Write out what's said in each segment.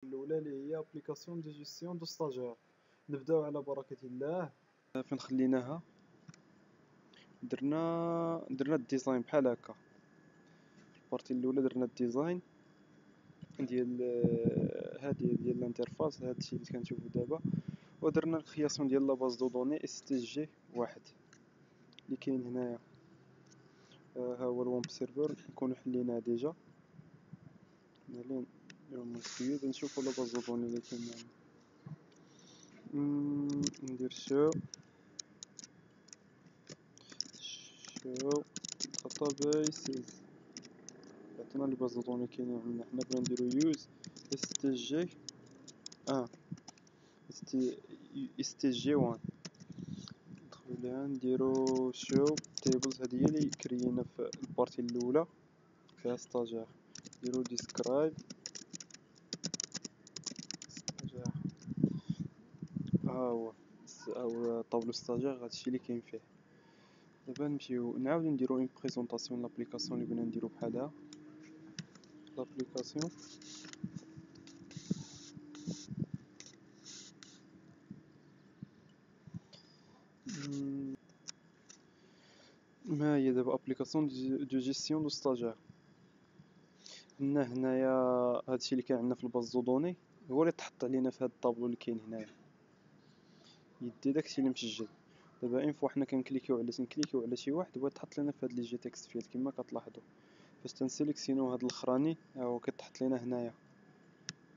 الأولى اللي هي ابليكاسيون دو جيستيون دو ستاجير. نبداو على بركة الله. فين خليناها درنا الديزاين بحال هكا. البارتي الاولى درنا الديزاين ديال هادي ديال الانترفاس، هادشي اللي كنشوفو دابا، ودرنا الكرياسيون ديال لا باز دو دوني اس تي جي واحد اللي كاين هنايا. ها هو الويب سيرفر نكونو حليناه ديجا. نالين نسيو نشوفو لا باز دو دوني اللي كاين معنا. ندير شو داتابيسز، عطينا لي باز دو دوني كاينين عندنا. حنا بغينا نديرو يوز اس تي جي اس تي جي وان. ندخلو ليها نديرو شو تيبلز، هادي هي اللي كريينا في البارتي الاولى فيها ستاجير. نديرو ديسكرايب ستاجير، ها هو طابلو ستاجير، هادشي اللي كاين فيه. دابا نمشيو نعاودو نديرو اون بريزونطاسيون لابليكاسيون اللي بغينا نديرو بحالها. لابليكاسيون ما هي دابا ابليكاسيون دو جيستيون دو ستاجير. عندنا هنايا هادشي اللي كاين عندنا في الباز دو دوني هو اللي تحط علينا في هاد الطابلو اللي كاين هنايا، يدي داكشي اللي مسجل. دابا اين فوا حنا كنكليكيو على شي واحد بغا تحط لنا في هاد لي جي تكست فيلد كما كتلاحظوا. فاش تنسيليكسيونو هاد الاخراني ها هو كتحط لنا هنايا.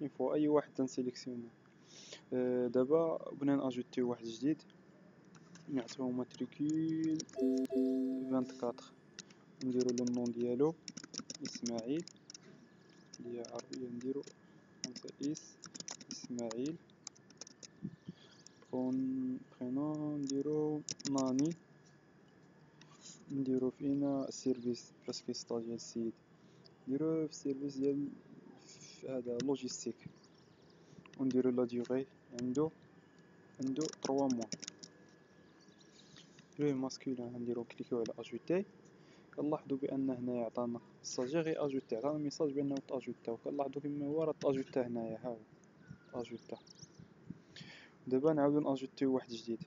اين فوا اي واحد تنسيليكسيونو. دابا بغينا ناجوتيو واحد جديد نعطيوه ماتريكول 24. نديرو لو النون ديالو اسماعيل، اللي هي عربية نديرو اسماعيل. برينون نديرو ناني. نديرو فينا السيرفيس باش كيستاجي السيد، نديرو في السيرفيس ديال هذا لوجيستيك. ونديرو لا ديوغي عندو 3 موا. لو ماسكولين نديرو كليكيو على اجوتي. كنلاحظوا بان هنايا عطانا الساجير اجوتي، عطانا ميساج بانه تاجوتا، وكنلاحظوا كما هو راه تاجوتا هنايا. ها هو اجوتا. دابا نعاودو ناجوتيو واحد جديد،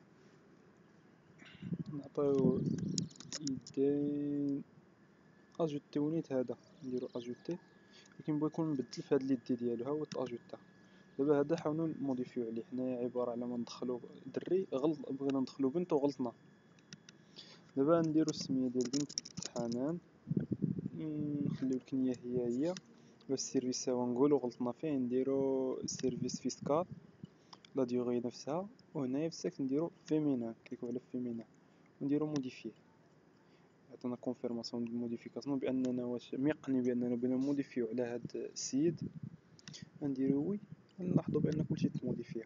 نعطيو يدين اجوتيو نيت. هذا نديرو اجوتي، ولكن بغا يكون مبدل في هاد اليد ديالو. ها هو اجوتا. دابا هذا حاولنا نموديفيو عليه. حنايا عباره على ما ندخلو دري غلط، بغينا ندخلو بنت وغلطنا. دابا نديرو السميه ديال بنت حنان، نخليو الكنيه هي والسيرفيس هو نقولو غلطنا فيه. نديرو سيرفيس فيسكال، لا ديوغي نفسها. وهنايا في السكس نديرو فيمينا، كليكو على فيمينا ونديرو موديفي. عطانا كونفيرماسيون دو موديفيكاسيون باننا واش ميقنين باننا بغينا نموديفيو على هاد السيد. نديرو وي، نلاحظوا بان كلشي تموديفيا.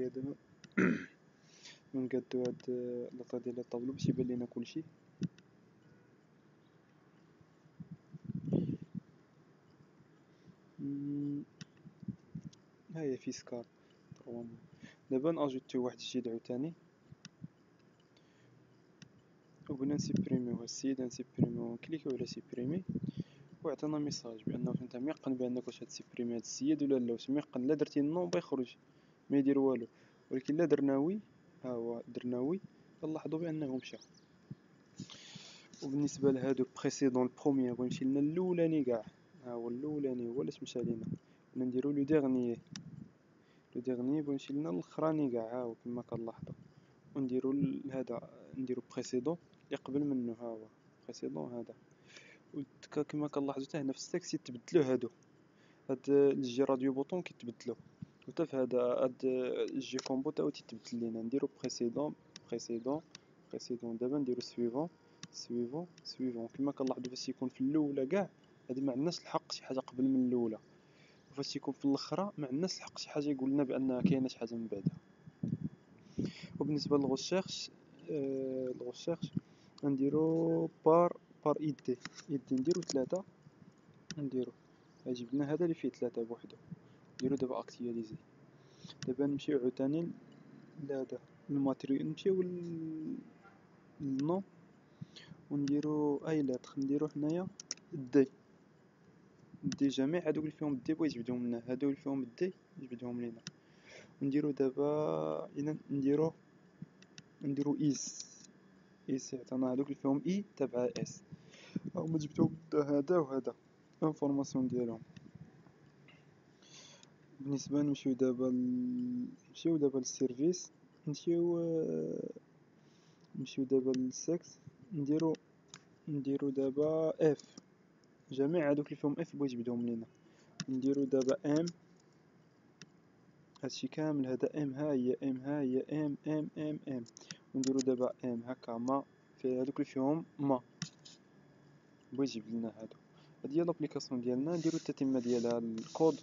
دابا نقادو هاد لاطا ديال الطابلو باش يبان لينا كلشي. ها هي فيسكال 3. دابا ناجوتيو واحد جديد عاوتاني، وبغينا نسيبريميو السيد. نسيبريميو كليكيو على سيبريمي، وعطانا ميساج بانه انت ميقن بانك واش غتسيبريمي هاد السيد ولا لا. واش ميقن؟ لا درتي نو بيخرج ما يدير والو، ولكن لا درنا وي، ها هو درنا وي، كنلاحظوا بانه مشى. وبالنسبه لهادو بريسيدون البروميير بغا يمشي لنا الاولاني كاع. ها هو الاولاني هو علاش مشى لينا. نديرو لو ديرنيي بغا يمشي لنا الاخراني كاع. ها هو كما كنلاحظوا. ونديرو هذا نديرو بريسيدون اللي قبل منه. ها هو بريسيدون هذا. كما كنلاحظوا حتى هنا في السكس يتبدلوا هادو. هاد الجي راديو بوطون كيتبدلوا، وحتى في هاد الجي كومبو تا هو تيتبدل لينا. نديرو بريسيدون. دابا نديرو سويفون. كما كنلاحظوا فاش يكون في الاولى كاع هادي ما عندناش الحق شي حاجه قبل من الاولى، وفاش يكون في الاخرى ما عندناش الحق شي حاجه يقول لنا بان كاينه شي حاجه من بعدها. وبالنسبه للغوشيرش نديرو بار ايدي نديرو 3. نديرو يجيب لنا هذا اللي فيه 3 بوحدو. نديرو دابا اكتياليزي. دابا نمشيو عاوتاني لهذا الماتريال، نمشيو للنو ونديرو اي لتر، نديرو حنايا دي. دي جميع هادوك اللي فيهم دي بغيت يجبدهم لنا، هادو اللي فيهم دي يجبدهم لينا. ونديرو دابا اذا نديرو اس يعطينا هادوك اللي فيهم اي تبع اس. هما جبتهم هذا وهذا انفورماسيون ديالهم. بالنسبه نمشيو دابا للسيرفيس، نمشيو دابا للسكس، نديرو دابا اف. جميع هادوك اللي فيهم اف بغيت يبداو لينا. نديرو دابا ام، هادشي كامل هذا ام، ها هي ام، ها هي ام ام ام ام. ونديرو دابا ام هكا ما في هادوك اللي فيهم ما بغيت يجيب لنا هادو. هادي هي لابليكاسيون ديالنا. نديرو التتمه ديالها الكود.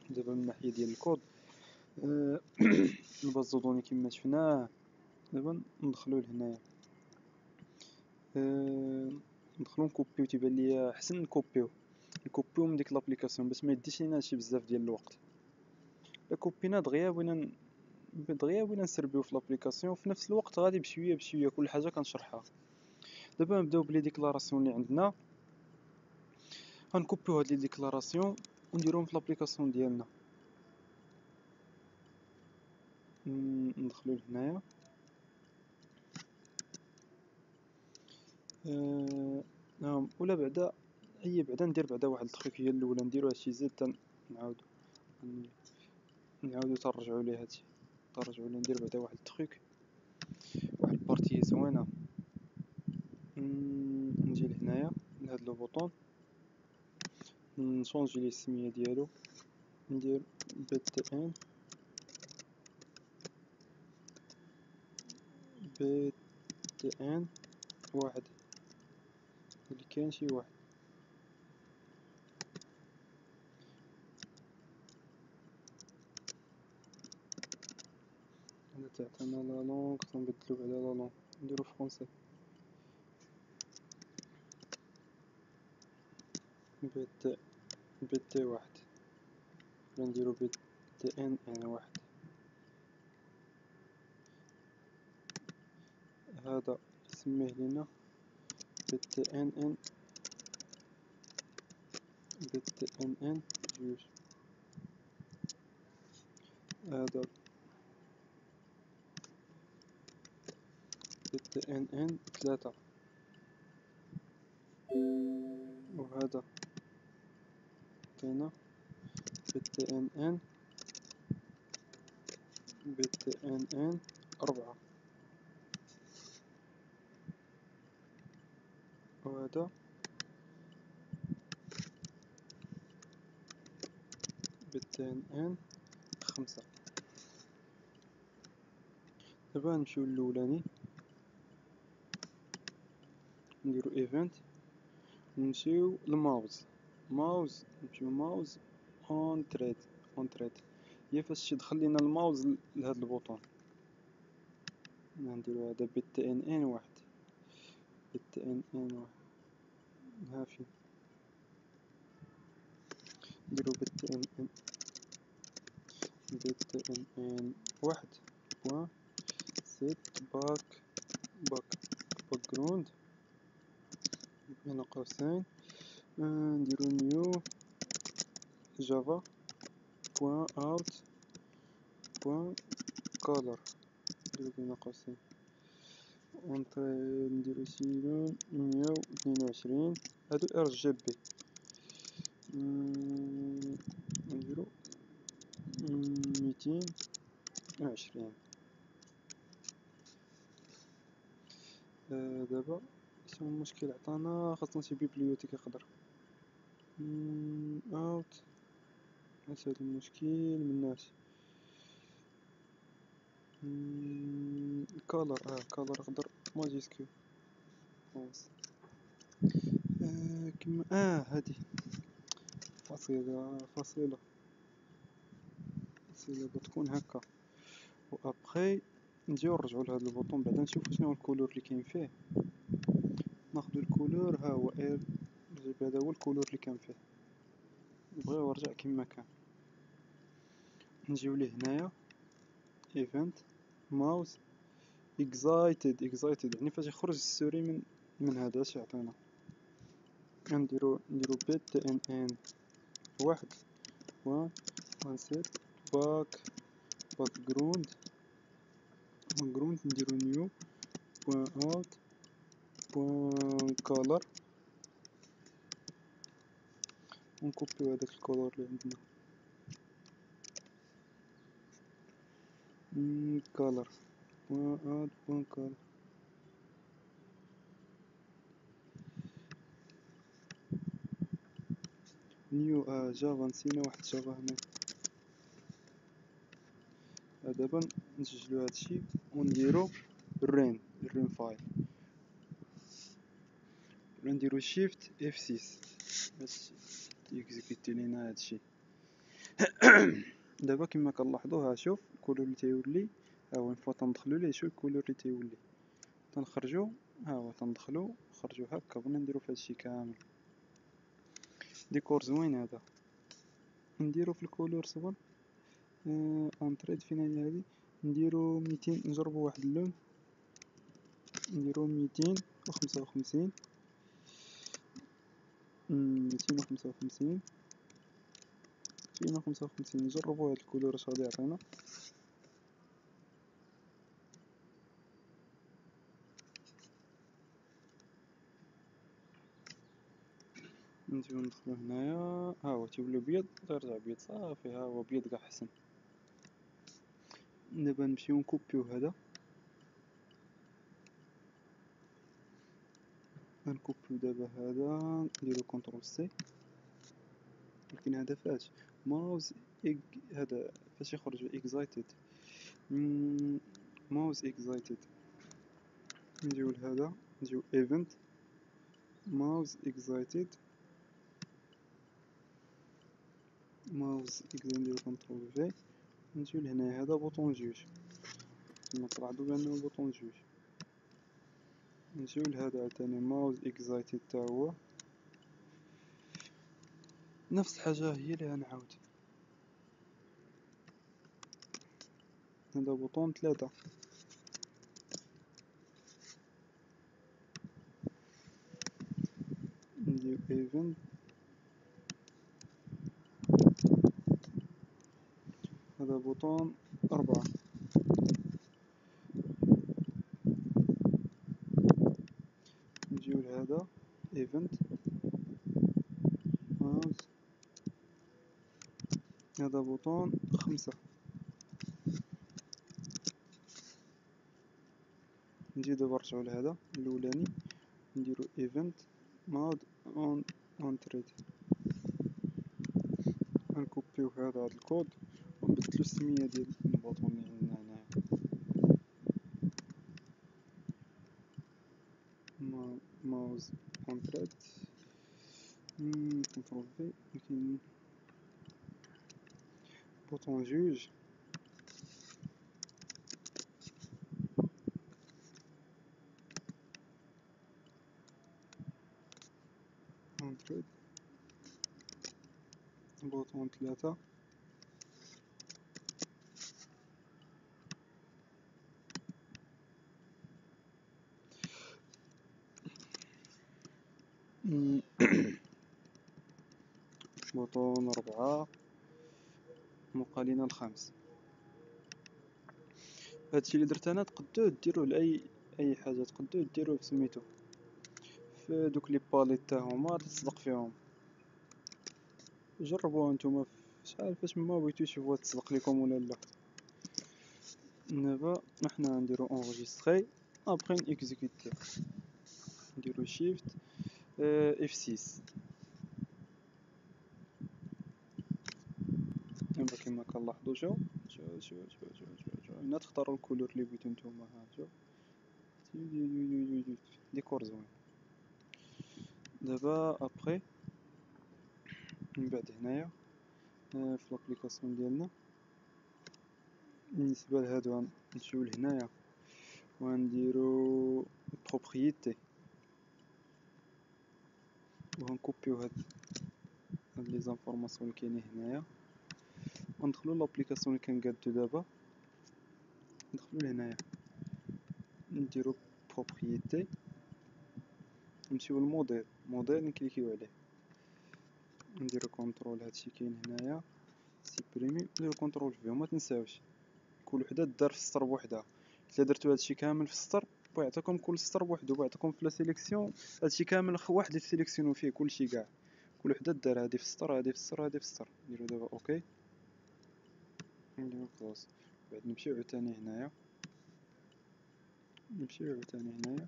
دابا من الناحيه ديال الكود الباز دو دوني كيما شفناه. دابا ندخلو لهنايا، ندخلو نكوبيو. تيبان ليا احسن نكوبيو من ديك لابليكاسيون باش ما يديش لينا هادشي بزاف ديال الوقت. لا كوبينا دغيا بغينا نسربيو في لابليكاسيون، وفي نفس الوقت غادي بشويه كل حاجه كنشرحها. دابا نبداو بلي ديكلاراسيون اللي عندنا. غنكوبيو هاد لي ديكلاراسيون ونديروهم في لابليكاسيون ديالنا. ندخلو لهنايا، ولا بعدا ندير بعدا واحد التريك. هي الاولى نديرو هادشي زيد نعاودو تنرجعو ليه هادشي، ندير بعدا واحد التريك، واحد البارتي زوينه. نجي لهنايا لهاد لو بوطون، نشونجي ليه السميه ديالو، ندير BTN واحد اللي كاين شي واحد. هذا تعطينا لا لونغ، نبدلو على لا لونغ نديرو فرونسي. BT واحد، ولا نديرو BTN واحد. هذا نسميه لينا BTN جوج. هذا BTN ثلاثة. وهذا عطينا BTN أربعة. وهذا BTN خمسة. دابا نمشيو للولاني، نديرو ايفنت، نمشيو للماوس. نمشيو ماوس اون تريد. هي فاش تدخل لينا الماوس لهاد البوطون. نديرو هذا BTN واحد. ها فين نديرو BTN واحد بوان سيت باك جراوند بين قوسين. نديرو نيو جافا بوان اوت بوان كولر، نديرو بين قوسين. نديرو سيلون 122. هادو RGB. نديرو 220. دابا شنو المشكل؟ عطانا خاصنا شي بيبليوتيك يقدر اوت. اش هاد المشكل مناش كولر يقدر ماجيسكيو خلاص. كما هادي فاصلة بتكون هكا. وابخي نجيو نرجعو لهاد البوطون بعدا نشوفو شنو الكولور اللي كاين فيه. ناخدو الكولور، ها هو هذا هو الكولور اللي كان فيه. نبغيو يرجع كما كان. نجيو ليه هنايا ايفنت ماوس اكزايتد، يعني فاش يخرج السوري من هذا اش يعطينا؟ نديرو بي تي ان ان واحد بوان انسيت باك جراوند نديرو نيو بوان اوت بوان كولر ونكوبيو هذاك الكولور اللي عندنا كولر بوان اوت بوان كولر نيو جافا نسينا واحد جافا هنا. دابا نسجلو هادشي ونديرو الرين فايل نديرو شيفت اف 6 باش يكزيكوتي لينا هادشي. دابا كما كنلاحظوا ها شوف الكولور اللي تيولي ها هو فوا تندخلو ليه شوف الكولور اللي تيولي تنخرجو ها هو تندخلو نخرجو هكا بغينا نديرو فهادشي كامل ديكور زوين هذا. نديرو في الكولور صبر اونتريد فين هي هادي نديرو 200 نجربو واحد اللون نديرو 255 255 نجربو هاد الكولور اش غادي يعطينا. نجيو ندخلو هنايا ها هو تيولي بيض تيرجع بيض صافي ها هو بيض كاع حسن. دابا نمشيو نكوبيو هذا غنكوبيو دابا هذا نديرو كونترول سي ولكن هذا فاش ماوس هذا فاش يخرج اكزايتد ماوس اكزايتد نجيو لهذا نجيو ايفنت ماوس اكزايتد نديرو كونترول في نجيو لهنا هذا بوطون جوج كما تلاحظوا بانه بوطون جوج نجيو لهذا عاوتاني ماوس اكزايتد تا هو نفس الحاجه هي اللي غنعاود هذا بوطون 3 ندير ايفنت هذا بوطون 4 نجيو لهذا ايفنت ماوس هذا بوطون 5 نجي دابا نرجعو لهذا الاولاني نديرو ايفنت مود اون تريد غنكوبيو هذا الكود ونبدلو السميه ديال البوطون اللي عندنا هنايا ماوس اون تريد كنترول في لكن بوطون جوج اون تريد بوطون 3 بوطون 4 مقالين الخامس. هادشي اللي درت انا تقدروا ديروه لاي حاجه تقدروا ديروه سميتو في دوك لي باليت تا هما تصدق فيهم جربوها نتوما شحال فاش ما بغيتو تشوفوها تصدق لكم ولا لا. دابا حنا نديرو انغيستري ابري نيكزيكوتي نديرو شيفت اف 6 دابا كما كنلاحظوا شوف هنا تختاروا الكولور اللي بغيتو نتوما ها شوف ديكور زوين. دابا ابري من بعد هنايا في لابليكاسيون ديالنا بالنسبه لهادو نمشيو لهنايا ونديرو بروبريتي وغنكوبيو هاد لي زانفورماسيون اللي كاينين هنايا وندخلو لابليكاسيون اللي كنقادو دابا ندخلو لهنايا نديرو بروبريتي نمشيو للموديل، موديل نكليكيو عليه، نديرو كونترول هادشي كاين هنايا سيبريمي، نديرو كونترول في، وما تنساوش كل وحده دار في السطر بوحدها. الا درتو هادشي كامل في السطر بغيعطيكم كل سطر بوحدو، بغيعطيكم في لا سيليكسيون هادشي كامل واحد يسيليكسيونو فيه كلشي كاع، كل وحده دار هادي في السطر، هادي في السطر، هادي في السطر. نديرو دابا اوكي، نديرو كلوز. بعد نمشيو عاوتاني هنايا، نمشيو عاوتاني هنايا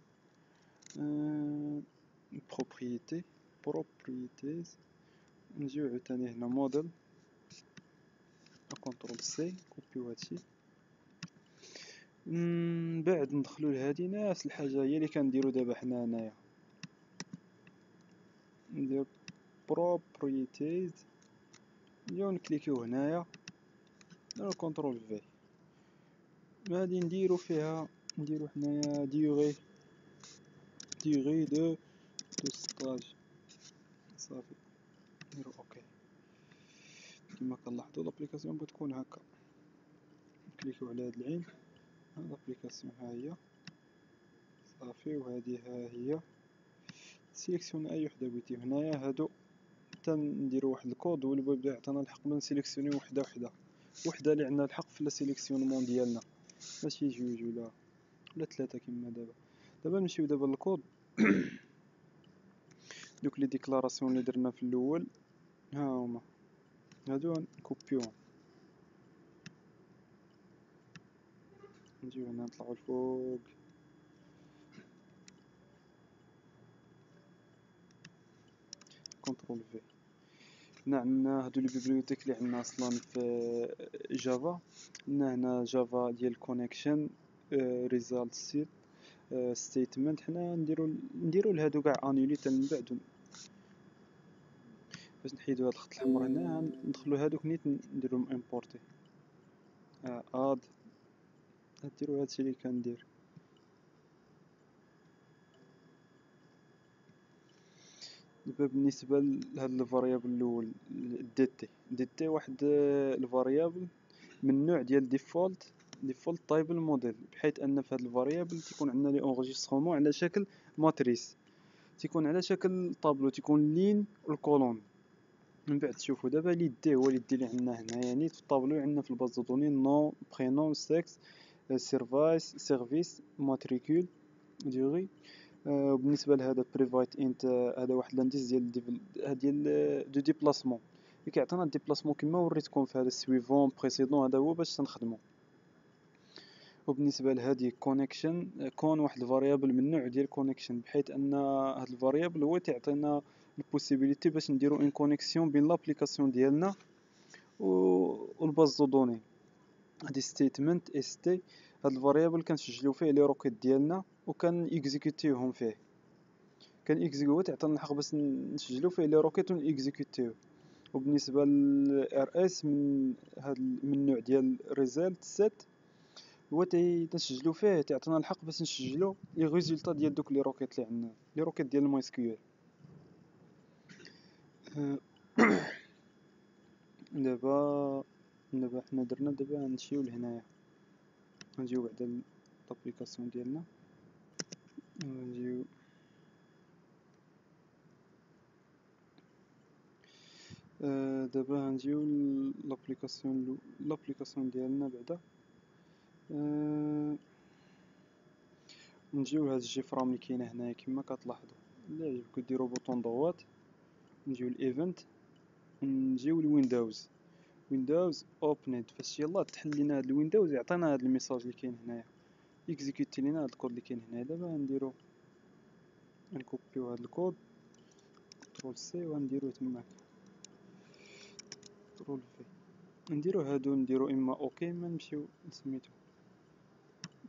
بروبريتي، بروبريتيز، نجيو عاوتاني هنا موديل، كونترول سي، كوبيو هادشي. من بعد ندخلو لهادي نفس الحاجه هي اللي كنديرو دابا حنا هنايا، ندير بروبريتيز، نجيو نكليكيو هنايا، نديرو كونترول في، غادي نديرو فيها، نديرو حنايا ديغي، ديغي دو ستاج، صافي نديرو اوكي. كما كنلاحظوا لابليكاسيون بتكون هكا، نكليكيو على هاد العين، هاد لابليكاسيون ها هي صافي، وهادي ها هي، سيليكسيوني اي وحده بغيتي. هنايا هادو حتى نديرو واحد الكود هو اللي بدا يعطينا الحق من نسيليكسيوني وحده وحده، وحده اللي عندنا الحق في السيليكسيونمون ديالنا، ماشي جوج ولا ثلاثه كما دابا. دابا نمشيو دابا للكود. دوك لي ديكلاراسيون اللي درنا في الاول ها هما، هادو نكوبيوهم، نجيو هنا نطلعو الفوق، كونترول في. هنا عندنا هادو لي بيبليوتيك اللي عندنا اصلا في جافا. عندنا هنا جافا ديال كونيكشن، ريزالت سيت، ستيتمنت. حنا نديرو لهادو كاع انيلي حتى من بعد. باش نحيدو هاد الخط الاحمر هنا، ندخلو هادوك نيت نديرهم امبورتي، اد، ديرو هادشي اللي كندير. دابا بالنسبه لهاد الفاريابل الاول ديتي واحد الفاريابل من نوع ديال ديفولت تايب الموديل، بحيث ان في هاد الفاريابل تيكون عندنا لي اونغيسترومون على شكل ماتريس، تيكون على شكل طابلو، تيكون لين والكولون. من بعد تشوفوا دابا لي دي هو لي دي اللي عندنا هنا، يعني في الطابلو عندنا في الباز دو دوني نو، برينون، سيكس، سيرفيس، ماتريكول، ديغي. بالنسبه لهذا بريفايت انت، هذا واحد لانديس ديال دو ديبلاسمون اللي كيعطينا الديبلاسمون كما وريتكم في هذا السويفون بريسيدون، هذا هو باش تنخدمو. وبالنسبه لهذه كونيكشن، كون واحد الفاريابل من نوع ديال كونيكشن، بحيث ان هذا الفاريابل هو تعطينا البوسيبيليتي باش نديرو ان كونيكسيون بين لابليكاسيون ديالنا والباز دو دوني. هذه ستيتمنت اس تي، هذا الفاريابل كنسجلو فيه لي روكيت ديالنا وكان اكزيكوتيوهم فيه، كان اكزيكوت تعطينا الحق باش نسجلو فيه لي روكيت ونيكزيكوتيو. وبالنسبه للار اس، من هذا من نوع ديال ريزلت سيت، هو تنسجلو فيه تعطينا الحق باش نسجلو لي ريزولطا ديال دوك لي روكيت اللي عندنا، لي روكيت ديال الماي سكيول. دابا حنا درنا، دابا نمشيو لهنايا، نجيو بعدا لابليكاسيون ديالنا، نجيو دابا غنجيو لابليكاسيون ديالنا بعدا. نجيو لهاد الجي فرام اللي كاينه هنايا كما كتلاحظوا، اللي عجبكم ديروا بوطون دوات. نجيو لايفنت، نجيو لويندوز، ويندوز اوبند. فاش يلاه تحل لينا هاد الويندوز يعطينا هاد الميساج اللي كاين هنايا، اكزيكوتي لينا هاد الكود اللي كاين هنايا. دابا نديرو نكوبيو هاد الكود، كنترول سي، ونديروه تماك، كنترول في. نديرو هادو، نديرو اما اوكي، ما نمشيو لسميتو.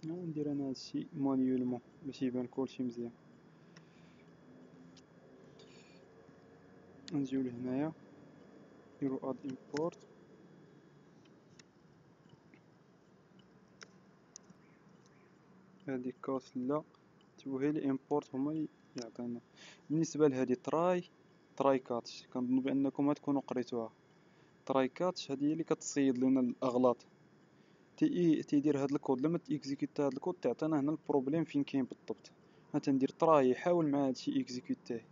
ندير انا هادشي مانيولمون باش يبان كلشي مزيان. نجيو لهنايا، نديرو اد امبورت، هادي كاس لا توهي لي امبورت هما اللي يعطينا. بالنسبه لهادي تراي كاتش، كنظن بانكم تكونوا قريتوها. تراي كاتش هادي هي اللي كتصيد لنا الاغلاط، تيدير هاد الكود. لما تيكزيكوت هاد الكود تعطينا هنا البروبليم فين كاين بالضبط، ها تندير تراي يحاول مع هادشي اكزيكوتيه،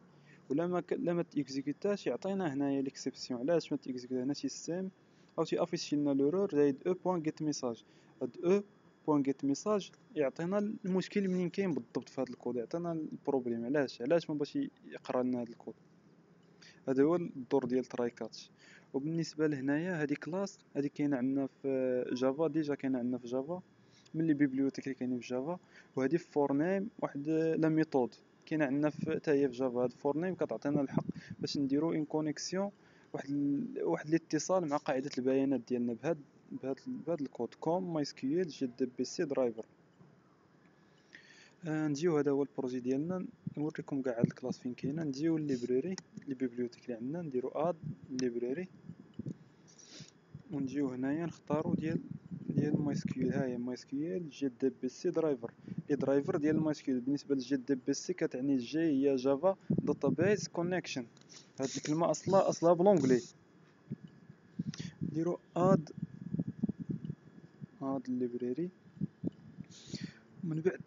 ولا ما تيكزيكوتاش يعطينا هنايا ليكسيبسيون. علاش ما تيكزيكوتا هنا سيستيم او تيافيشي لنا لورور زايد او بوين جيت ميساج. هاد او بوين جيت ميساج يعطينا المشكل منين كاين بالضبط في هاد الكود، يعطينا البروبليم علاش ما باش يقرا لنا هاد الكود. هذا هو الدور ديال تراي كاتش. وبالنسبه لهنايا هذه كلاس هذه كاينه عندنا في جافا، ديجا كاينه عندنا في جافا من لي بيبليوتيك اللي كاينين في جافا. وهذه في فور نيم واحد لا ميثود كاينه عندنا في حتى هي في جافا. هاد فور نيم كتعطينا الحق باش نديرو ان كونيكسيون، واحد الاتصال مع قاعده البيانات ديالنا بهاد الكود كوم ماي سكيول جي دي بي سي درايفر. نجيو هذا هو البروجي ديالنا. نوريكم كاع هاد الكلاس فين كاينه. نجيو لليبراري لي بيبليوتيك اللي عندنا، نديرو اد ليبراري ونجيو هنايا نختارو ديال ماي سكيول. ها هي ماي سكيول جي دي بي سي درايفر، لي درايفر ديال ماي سكيول. بالنسبه للجي دي بي سي كتعني جي هي جافا داتابيز كونيكشن. هاد الكلمه اصلها بلونجلي. نديرو اد ليبراري، من بعد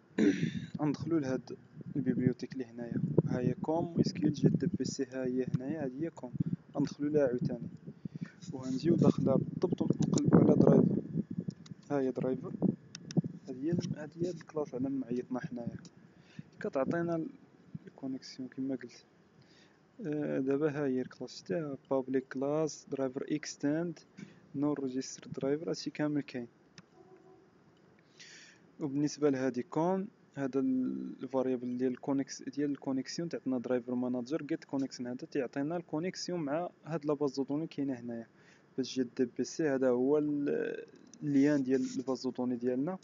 ندخلو لهاد البيبليوتيك اللي هنايا. ها هي كوم اس كيو ال جي دي بي سي، ها هي هنايا هادي هي كوم. غندخلو لها عاوتاني وغنجيو داخلها بالضبط ونقلبو على درايفر. ها هي درايفر، هادي هي الكلاس على معيطنا حنايا، كتعطينا الكونيكسيون كما قلت. دابا ها هي الكلاس تاعها بابليك كلاس درايفر اكستند نو ريجستر درايفر، هادشي كامل كاين. وبالنسبه لهادي كون، هذا الفاريبل ديال الكونيكسيون تعطينا درايفر ماناجر جيت كونيكسيون. هذا تيعطينا الكونيكسيون مع هاد لاباز دو دوني كاينه هنايا باش جي دي بي سي. هذا هو الليان ديال الباز دو دوني ديالنا.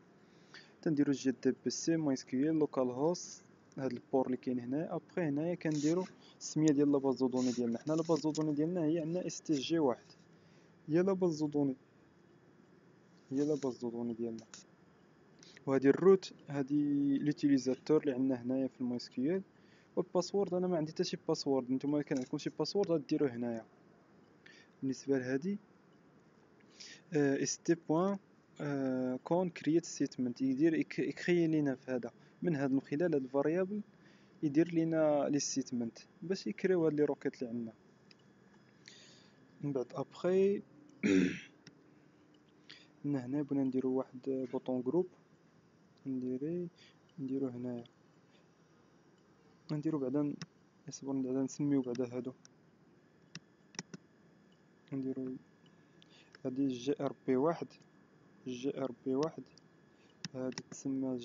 تنديرو جي دي بي سي ماي سكيول لوكال هوست، هاد البور اللي كاين هنايا. ابخي هنايا كنديرو السميه ديال لاباز دو دوني ديالنا. حنا لاباز دو دوني ديالنا هي عندنا اس تي جي واحد، هي لاباز دو دوني ديالنا. وهذه الروت هذه لوتيليزاتور اللي عندنا هنايا في الماي سكيول. والباسورد انا ما عندي حتى شي باسورد، نتوما كان عندكم شي باسورد غديروه هنايا. بالنسبه لهذه اس تي بوين كون كرييت ستيتمنت، يدير يكري لينا في هذا من هذا من خلال هذا الفاريابل، يدير لينا لي ستيتمنت باش يكريو هاد لي روكيت اللي عندنا. من بعد ابخي هنا بغينا نديرو واحد بوطون جروب، نديرو هنايا. نديرو بعدا اصبر بعدا نسميو بعدا هادو. نديرو هادي جي ار بي واحد، هادي تسمى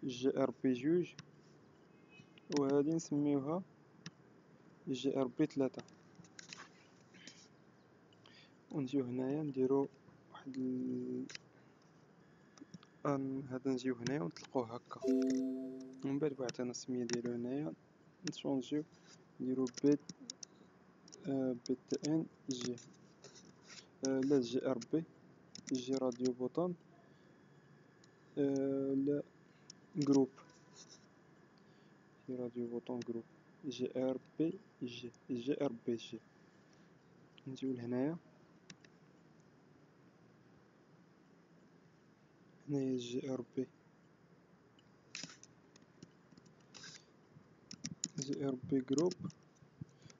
جي ار بي جوج، وهادي نسميوها جي ار بي 3. ونجيو هنايا نديرو واحد هذا نجيو هنايا ونطلقوه هكا. ومن بعد عطينا السميه ديالو هنايا نشونجيو نديرو بيت ان جي لا جي ار بي جي راديو بوطون لا جروب جي راديو بوطون جروب جي ار بي جي. نجيو لهنايا جي ار بي جروب.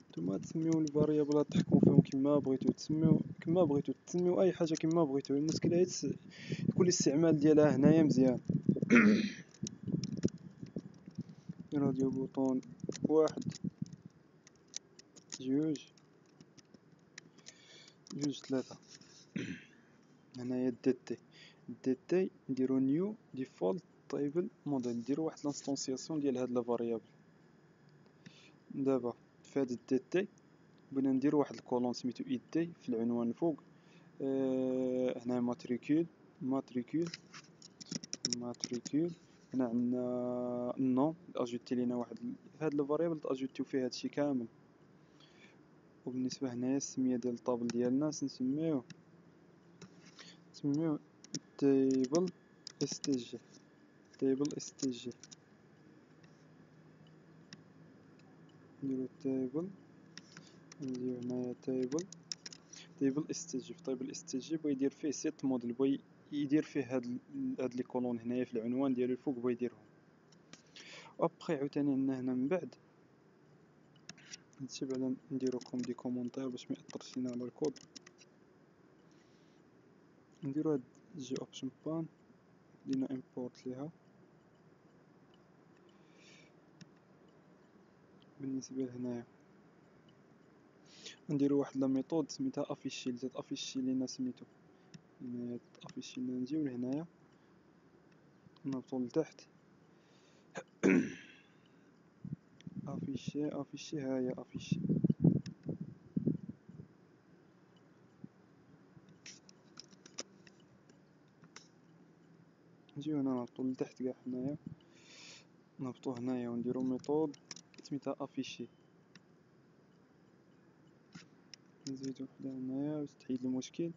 نتوما تسميو الفاريابلات تحكموا فيهم كما بغيتو، تسميو اي حاجه كما بغيتو. المشكل هي يكون الاستعمال ديالها هنايا مزيان. راديو بوطون واحد جوج 3. هنايا دي تي نديرو نيو ديفولت تايبل موديل، نديرو واحد لانستونسياسيون ديال هاد لا فاريابل. دابا في هاد دي تي بغينا نديرو واحد الكولون سميتو اي دي في العنوان الفوق. هنا ماتريكول هنا عندنا النون اجوتي لينا واحد هاد الفاريابل تاجوتيو فيه هادشي كامل. وبالنسبه هنايا السميه ديال الطابل ديالنا نسميوه تيبل اس تي جي نديرو تيبل. نديرو هنايا تيبل اس تي جي. في تيبل اس تي جي بغا يدير فيه 7 موديل، بغا يدير فيه هاد لي كولون هنايا في العنوان ديالو الفوق بغا يديرهم. وابخي عاوتاني عندنا هنا من بعد هادشي بعدا نديرو لكم دي كومونتير باش ميأثرش لينا على الكود. نديرو هاد جي اوبشن بان دينا امبورت ليها بالنسبه لهنايا. نديرو واحد لا ميثود سميتها افيشي زاد افيشي لينا سميتو هنايا افيشي لنا. نجيو لهنايا نهبطو لتحت افيشي هاهي افيشي. نجيو هنا نهبطو لتحت كاع هنايا نهبطو هنايا ونديرو ميثود سميتها افيشي. نزيدو وحده هنايا باش تحيد المشكل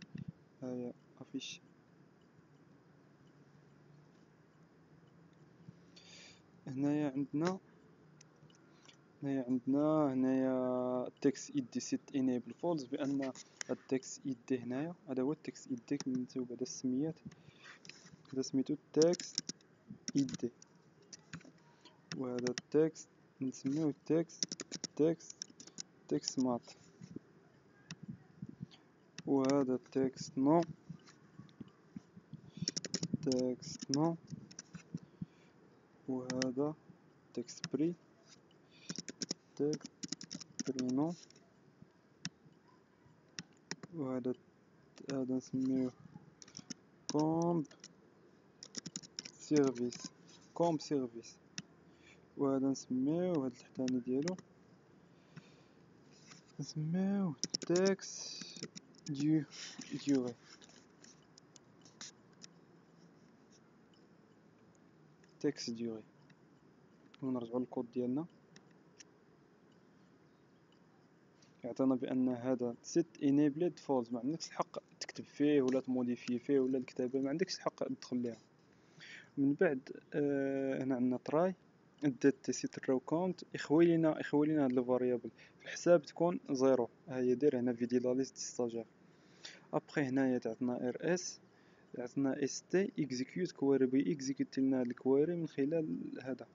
هاهي افيشي. هنايا عندنا التكست ايدي سيت انيبل فولز بان التكست ايدي هنايا هذا هو التكست ايدي كنمسيو بعدا السميات. هذا سميتو التكست ايدي وهذا التكست نسميوه التكست مات وهذا التكست نو وهذا تكست بري نو وهذا نسميوه كومب سيرفيس وهذا نسميوه هاد التحتاني ديالو نسميوه تكست ديوري. ونرجعو للكود ديالنا يعطينا بان هذا set enabled false. ما عندكش الحق تكتب فيه ولا تموديفي فيه ولا الكتابه ما عندكش الحق تدخل ليها. من بعد هنا عندنا try date set row count يخوي لينا هاد الفاريابل في الحساب تكون زيرو. ها هي دير هنا في دي لا ليست ستاجير. ابخي هنايا تعطينا ار اس عطنا st execute query بي execute لنا الكويري من خلال هذا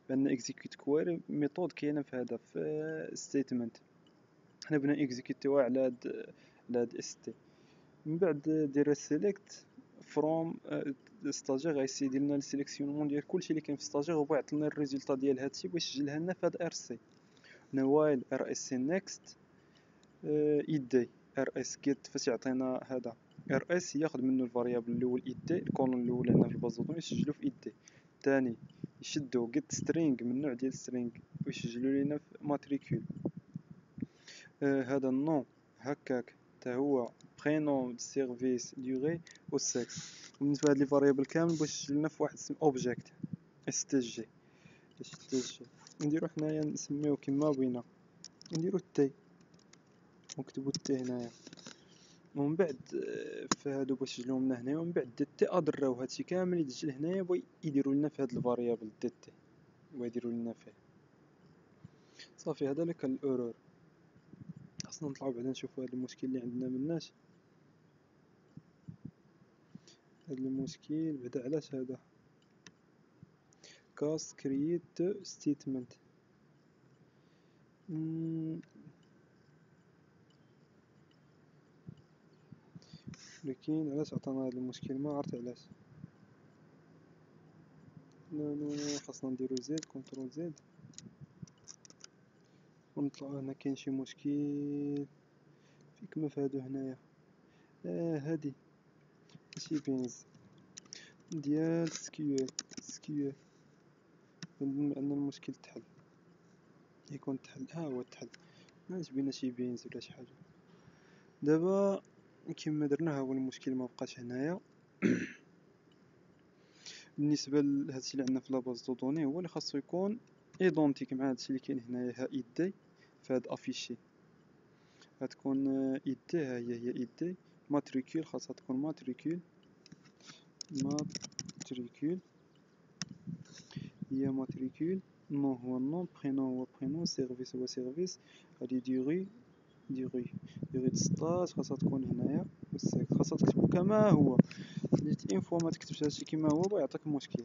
بان execute query ميثود كاينه في هذا في statement. حنا بنا اكزيكيوتيوها على هاد st. من بعد دير سيليكت فروم ستاجير غيسيدي لنا السيليكسيونمون ديال كلشي اللي كاين في ستاجير وبغى يعطينا الريزلطا ديال هادشي ويسجلها لنا في هاد ار سي. هنا وايل ار اس سي نيكست ايدي ار اس جيت فاش يعطينا هذا ار اس ياخذ منه الفاريابل الاول ايدي الكولون الاول هنا في الباز دوني يسجلو في ايدي. الثاني يشدو جيت سترينغ من نوع ديال سترينغ ويسجلو لينا في ماتريكول. هذا النو هكاك حتى هو برينوم سيرفيس ديوري و سكس. بالنسبه لهاد لي فاريابل كامل باش يسجلنا في واحد اسم اوبجيكت اس تي جي. نديرو حنايا نسميو كما بغينا نديرو تي ونكتبو تي هنايا. ومن بعد في هادو باش يسجلوهم لنا هنايا ومن بعد دي تي ادراو هادشي كامل يدجل هنايا بغا يديروا لنا في هاد الفاريابل دي تي ويديروا لنا فيه صافي. هذا اللي كان الاورور. خاصنا نطلعو بعدا نشوفو هاد المشكل اللي عندنا مناش. هاد المشكل بعدا علاش هذا كاست كرييت ستيتمنت. لكن علاش عطانا هاد المشكل ما عرفت علاش. لا خاصنا نديرو زد كنترول زد ونطلعو. هنا كاين شي مشكل فيك ما فهادو هنايا. هادي ماشي بينز ديال سكيول نظن ان المشكل تحل يكون تحل. هو تحل ما بينا شي بينز ولا شي حاجه. دابا كيما درنا هو المشكل ما بقاش هنايا. بالنسبه لهادشي اللي عندنا في لاباز دو دوني هو اللي خاصو يكون ايدونتيك مع هادشي اللي كاين هنايا. ها ايدي في هاد افيشي غتكون ايدي ها هي ايدي ماتريكول خاصها تكون ماتريكول هي ماتريكول. نو هو نو برينون هو برينون سيرفيس هو سيرفيس. هادي ديوري د ستاج خاصها تكون هنايا والسكس خاصها تكتبو كما هو. حيت اين فوا ما تكتبش هادشي كما هو يعطيك مشكل.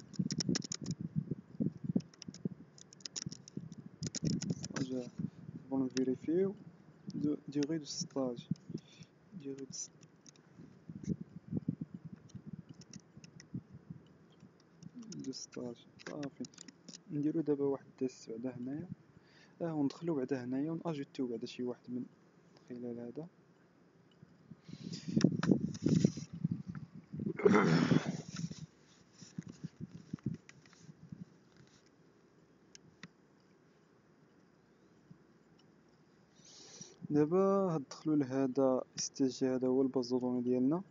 بون نفيريفيو ديغي دو ستاج، ديغي دو ستاج صافي. نديرو دابا واحد التيست بعدا هنايا، وندخلو بعدا هنايا وناجوتيو بعدا شي واحد من خلال هذا. دابا ندخلو لهذا ستاج، هذا هو الباز دو دوني ديالنا.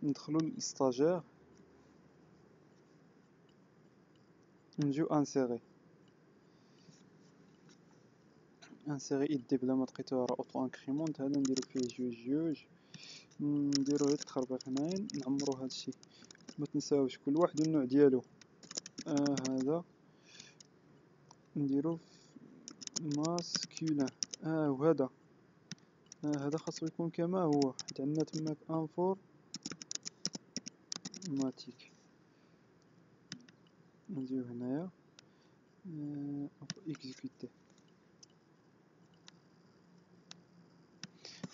ندخلو للستاجير، نجيو انسيري ايدي بلا ما تقيتوها راه اوتو انكريمونت. هذا نديرو فيه جوج، نديرو هاد التخربيق هنايا، نعمرو هادشي. ما تنساوش كل واحد والنوع ديالو. هذا نديرو ماسكولين. وهذا هذا خاصو يكون كما هو، حيت عندنا تماك انفورماتيك. نجيو هنايا اكزيكوتي.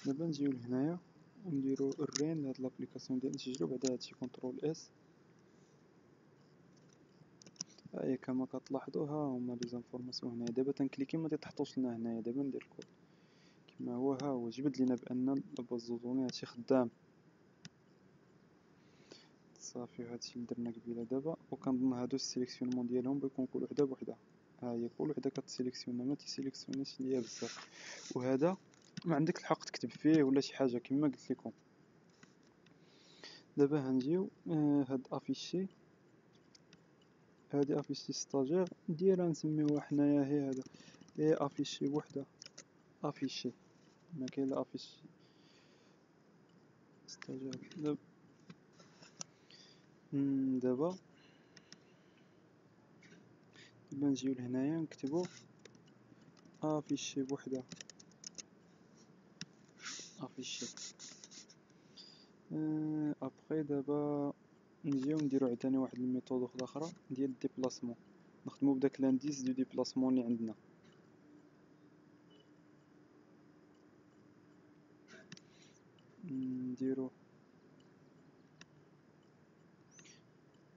دابا نجيو لهنايا ونديرو الرين لهاد لابليكاسيون ديال نسجلو بعدا هادشي كونترول اس. هي كما كتلاحظوا ها هما لي زانفورماسيون هنايا. دابا تنكليكي ما تيتحطوش لنا هنايا. دابا ندير الكود كما هو، ها هو جبد لينا بان الباز دو دوني هادشي خدام صافي. هادشي اللي درنا قبيله دابا، وكنظن هادو السيليكسيونمون ديالهم بيكون كل وحده بوحدها. ها هي كل وحده كتسيليكسيونا، ما تيسيليكسيونيش ليا بزاف. وهذا ما عندك الحق تكتب فيه ولا شي حاجه كما قلت لكم. دابا هنجيو هاد افيشي، هادي افيشي ستاجير نديرها نسميوها حنايا هي هذا، هي افيشي بوحدها. افيشي ما كاين لا افيشي ستاجير. دابا نجيو لهنايا نكتبو افيشي بوحدها، افيشي. ابخي دابا نجيو نديرو عاوتاني واحد الميثود اخرى ديال الديبلاسمون. نخدمو بداك لانديس دو ديبلاسمون اللي عندنا. نديرو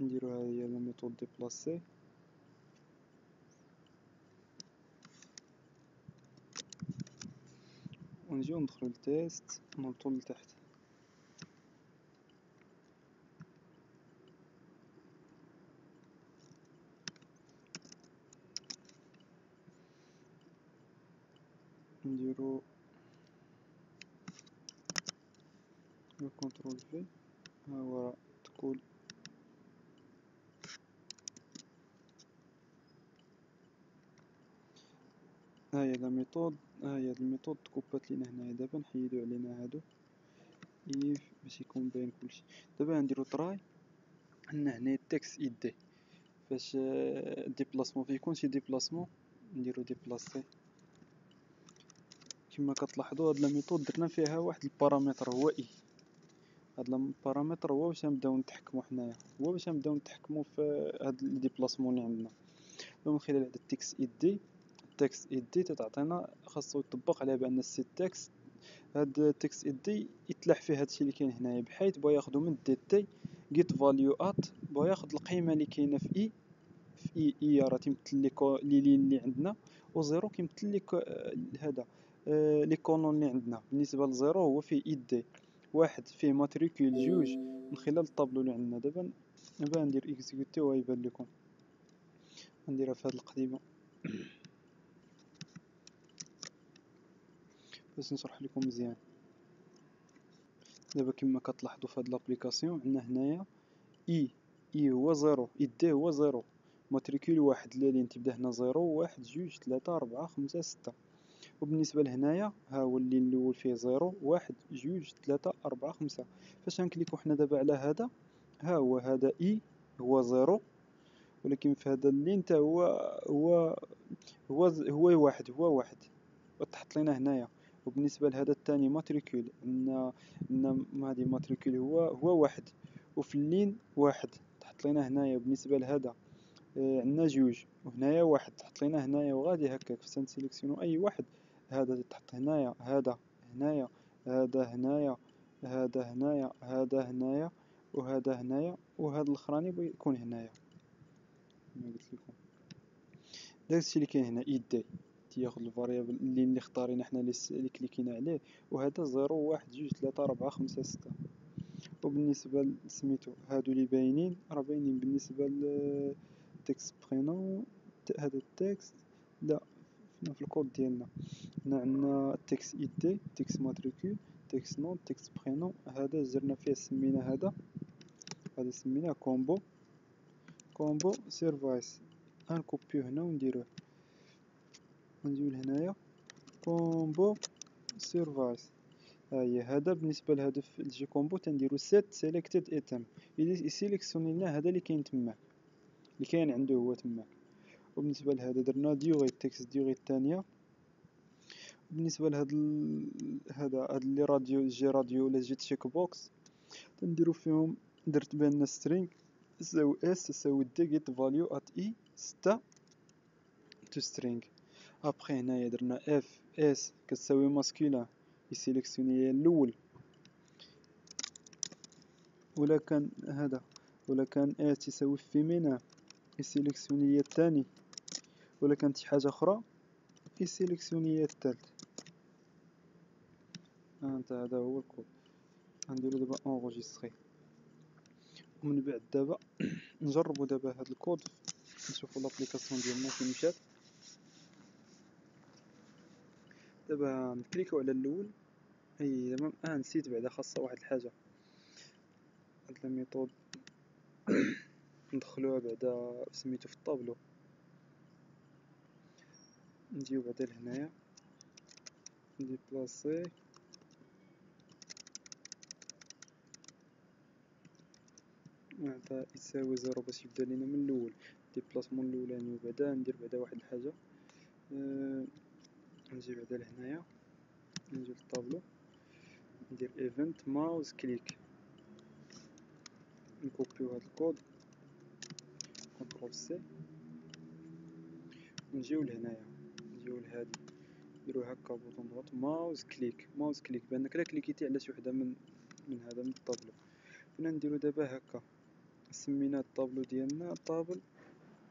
ها هي لا ميثود ديبلاسي. ونجيو ندخلو للتيست، نهبطو لتحت. نديرو كونترول في، ها هو تكول. ها هي لا ميثود، ها هي الميثود تكوبات لينا هنايا. دابا نحيدو علينا هادو ايف باش يكون باين كلشي. دابا غنديرو تراي. عندنا هنا تكست ايدي فاش ديبلاسمون فيه يكون شي ديبلاسمون نديرو ديبلاسي. كما كتلاحظوا هاد لا ميثود درنا فيها واحد البارامتر هو اي. هاد البارامتر هو باش نبداو نتحكموا حنايا، هو باش نبداو نتحكموا في هاد الديبلاسمون اللي عندنا. من خلال هاد التكست ايدي، التكست ايدي تتعطينا خاصو يطبق على بان السيت تكست. هاد التكست ايدي يتلاح فيه هادشي اللي كاين هنايا، بحيث بغا ياخدو من ديتي جيت فاليو ات، بغا ياخد القيمه اللي كاينه في اي. في اي راه تيمثل لي لين اللي عندنا، وزيرو كيمثل لك هذا لي كولون اللي عندنا. بالنسبه لزيرو هو فيه اي دي، واحد فيه ماتريكول، جوج من خلال الطابلو اللي عندنا. دابا ندير اكزيكوتي وغيبان لكم. نديرها في هذه القديمه باش نشرح لكم مزيان. دابا كما كتلاحظوا في هذه لابليكاسيون عندنا هنايا اي هو زيرو، اي دي هو زيرو، ماتريكول واحد. لا لين تبدا هنا زيرو، واحد، جوج، ثلاثة، أربعة، خمسة، ستة. وبالنسبة لهنايا ها هو اللين الأول فيه زيرو، واحد، جوج، ثلاثة، أربعة، خمسة. فاش غنكليكو حنا دابا على هذا، ها هو هذا اي هو زيرو، ولكن في هذا اللين تا هو واحد، هو واحد وتحط لنا هنايا. وبالنسبة لهذا الثاني ماتريكول عندنا هذه ماتريكول هو واحد، وفي اللين واحد تحط لنا هنايا. بالنسبة لهذا عندنا جوج وهنايا واحد تحط لينا هنايا وغادي هكاك نسيليكسيونو اي واحد. هذا تحط هنايا، هذا هنايا، هذا هنايا، هذا هنايا، هذا هنايا، وهذا هنايا، وهذا الاخراني بغي يكون هنايا كما قلت لكم. داكشي اللي كاين هنا ايدي تياخذ الفاريابل اللي اختارينا حنا اللي كليكينا عليه، وهذا 0 1 2 3 4 5 6. وبالنسبه لسميتو هادو اللي باينين راه باينين بالنسبه للتكست برينون. هذا التكست لا في الكود ديالنا هنا عندنا تكست ايدي، تكست ماتريكول، تكست نون، تكست برينون. هذا زرنا فيه سمينا هذا سميناه كومبو سيرفايس. غنكوبيو هنا ونديروه، نجيو لهنايا كومبو سيرفايس. ها هي هذا بالنسبه لهذا في الجي كومبو تنديرو سيت سيليكتد ايتم اللي يسيليكسيوني لنا هذا اللي كاين تماك، اللي كاين عنده هو تماك. وبالنسبه لهذا درنا ديوغي التكست ديوغي الثانيه. بالنسبه لهذا هذا اللي راديو جي راديو ولا جي تشيك بوكس تنديرو فيهم. درت بان سترينغ تساوي اس تساوي دي جيت فاليو ات اي 6 تو سترينغ. ابخي هنايا درنا اف اس كتساوي ماسكيلا يسيليكسيوني الاول، ولا كان هذا ولا كان اس تساوي فيمينا يسيليكسيوني الثاني، ولا كانت شي حاجه اخرى يسيليكسيوني الثالث. انت هذا هو الكود. غنديرو دابا انغوجيستري، ومن بعد دابا نجربوا دابا هذا الكود نشوفوا لابليكاسيون ديالنا فين مشات. دابا نكليكو على الاول. اي دابا نسيت بعدا خاصه واحد الحاجه، هاد لا ميثود ندخلوها بعدا سميتو في الطابلو. نجيو بعدا لهنايا ديبلاسي هذا يساوي 0 باش يبدا لينا من الاول ديبلاسمون الاولاني. وبعدا ندير بعدا واحد الحاجه، نجي بعدا لهنايا نجي للطابلو ندير ايفنت ماوس كليك، نكوبيو هاد الكود كنترول سي، نجيو لهنايا نجيو لهادي نديرو هكا بوطون دوات ماوس كليك. ماوس كليك بانك لا كليكيتي على شي وحده من هذا من الطابلو. فينا نديرو دابا هكا سمينا الطابلو ديالنا طابل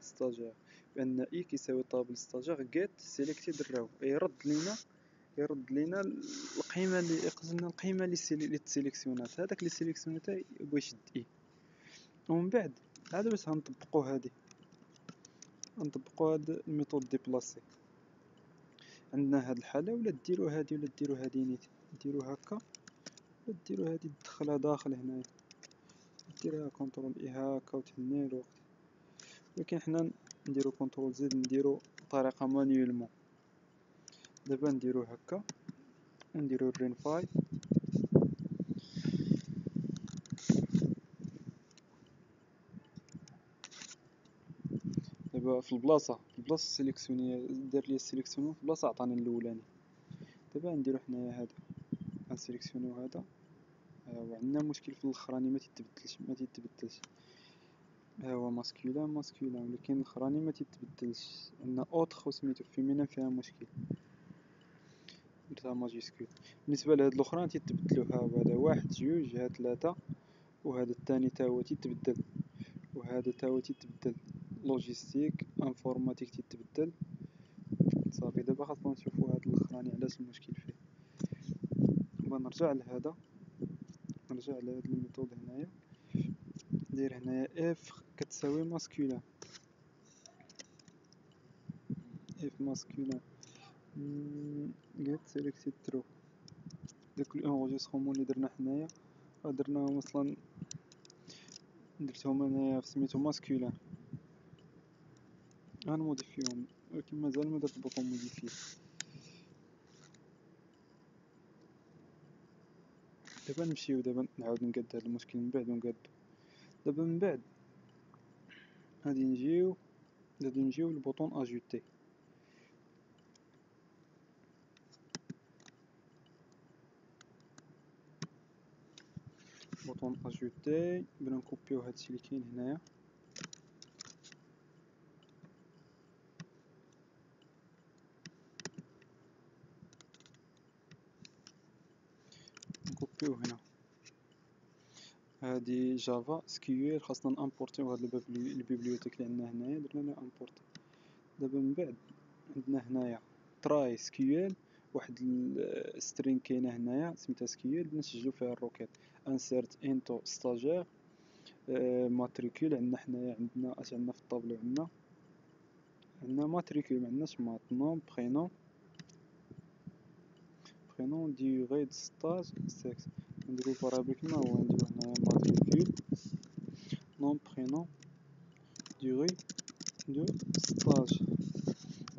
ستاجير، بان اي كيساوي طابل ستاجير جيت سيليكتيد الراو. يرد لينا القيمه اللي يقصدنا القيمه اللي تسيليكسيونات. هذاك اللي سيليكسيونات يبغي يشد اي. ومن بعد عاد باش غنطبقوا هاد الميثود ديبلاسي. عندنا هاد الحاله ولا ديرو هادي ولا ديرو هادي نيت، ديرو هكا ولا ديرو هادي تدخلها داخل هنايا، ديرها كنترول اي هكا وتهني الوقت. ولكن حنا نديرو كنترول زد نديرو بطريقه مانيولمون. دابا نديرو هكا ونديرو الرين فاي. دابا في البلاصه سيليكسيوني دار لي السيليكسيون في البلاصه عطاني الاولاني. دابا نديرو حنايا هذا غنسيليكسيونيو هذا. وعندنا مشكل في الاخراني ما تيتبدلش. ها هو ماسكولين ولكن الاخراني ما تيتبدلش. عندنا اوتر وسميتو فيمينا فيها مشكل درتها ماجيسكول. بالنسبه لهاد الاخرين تيتبدلوا. ها هو هذا واحد جوج ها ثلاثة، وهذا الثاني تا هو تيتبدل، وهذا تا هو تيتبدل. لوجيستيك انفورماتيك تيتبدل. صافي دابا خاصنا نشوفوا هاد الاخراني علاش المشكل فيه. دابا نرجع لهذا هاد الميثود هنايا ندير هنايا اف كتساوي ماسكولين اف ماسكولين get selected true. داك الانغوجيسترومون اللي درنا حنايا درناهم اصلا درتهم انايا سميتو ماسكولين. غنموديفيهم ولكن مازال ما درت بوطون موديفي. دابا نمشيو دابا نعاود نقاد هاد المشكل من بعد ونقادو. دابا من بعد غادي نجيو للبوطون اجوتي. بوطون اجوتي بلا نكوبيو هادشي اللي كاين هنايا نكوبيو هنا. هادي جافا سكيول، خاصنا نامبورتيو هاد البيبليوتيك اللي عندنا هنايا، درنا لها امبورت. دابا من بعد عندنا هنايا تراي سكيول، واحد السترينغ كاينه هنايا سميتها سكيول، نسجلو فيها الروكيت. انسيرت انتو ستاجير ماتريكول. عندنا حنايا عندنا اش عندنا في الطابلو، عندنا ماتريكول، معندناش مات. نوم برينون ديوغي دو ستاج سكس. نديرو فارابل كيما هو، نديرو هنايا ماتريكول نوم برينون ديوغي دو ستاج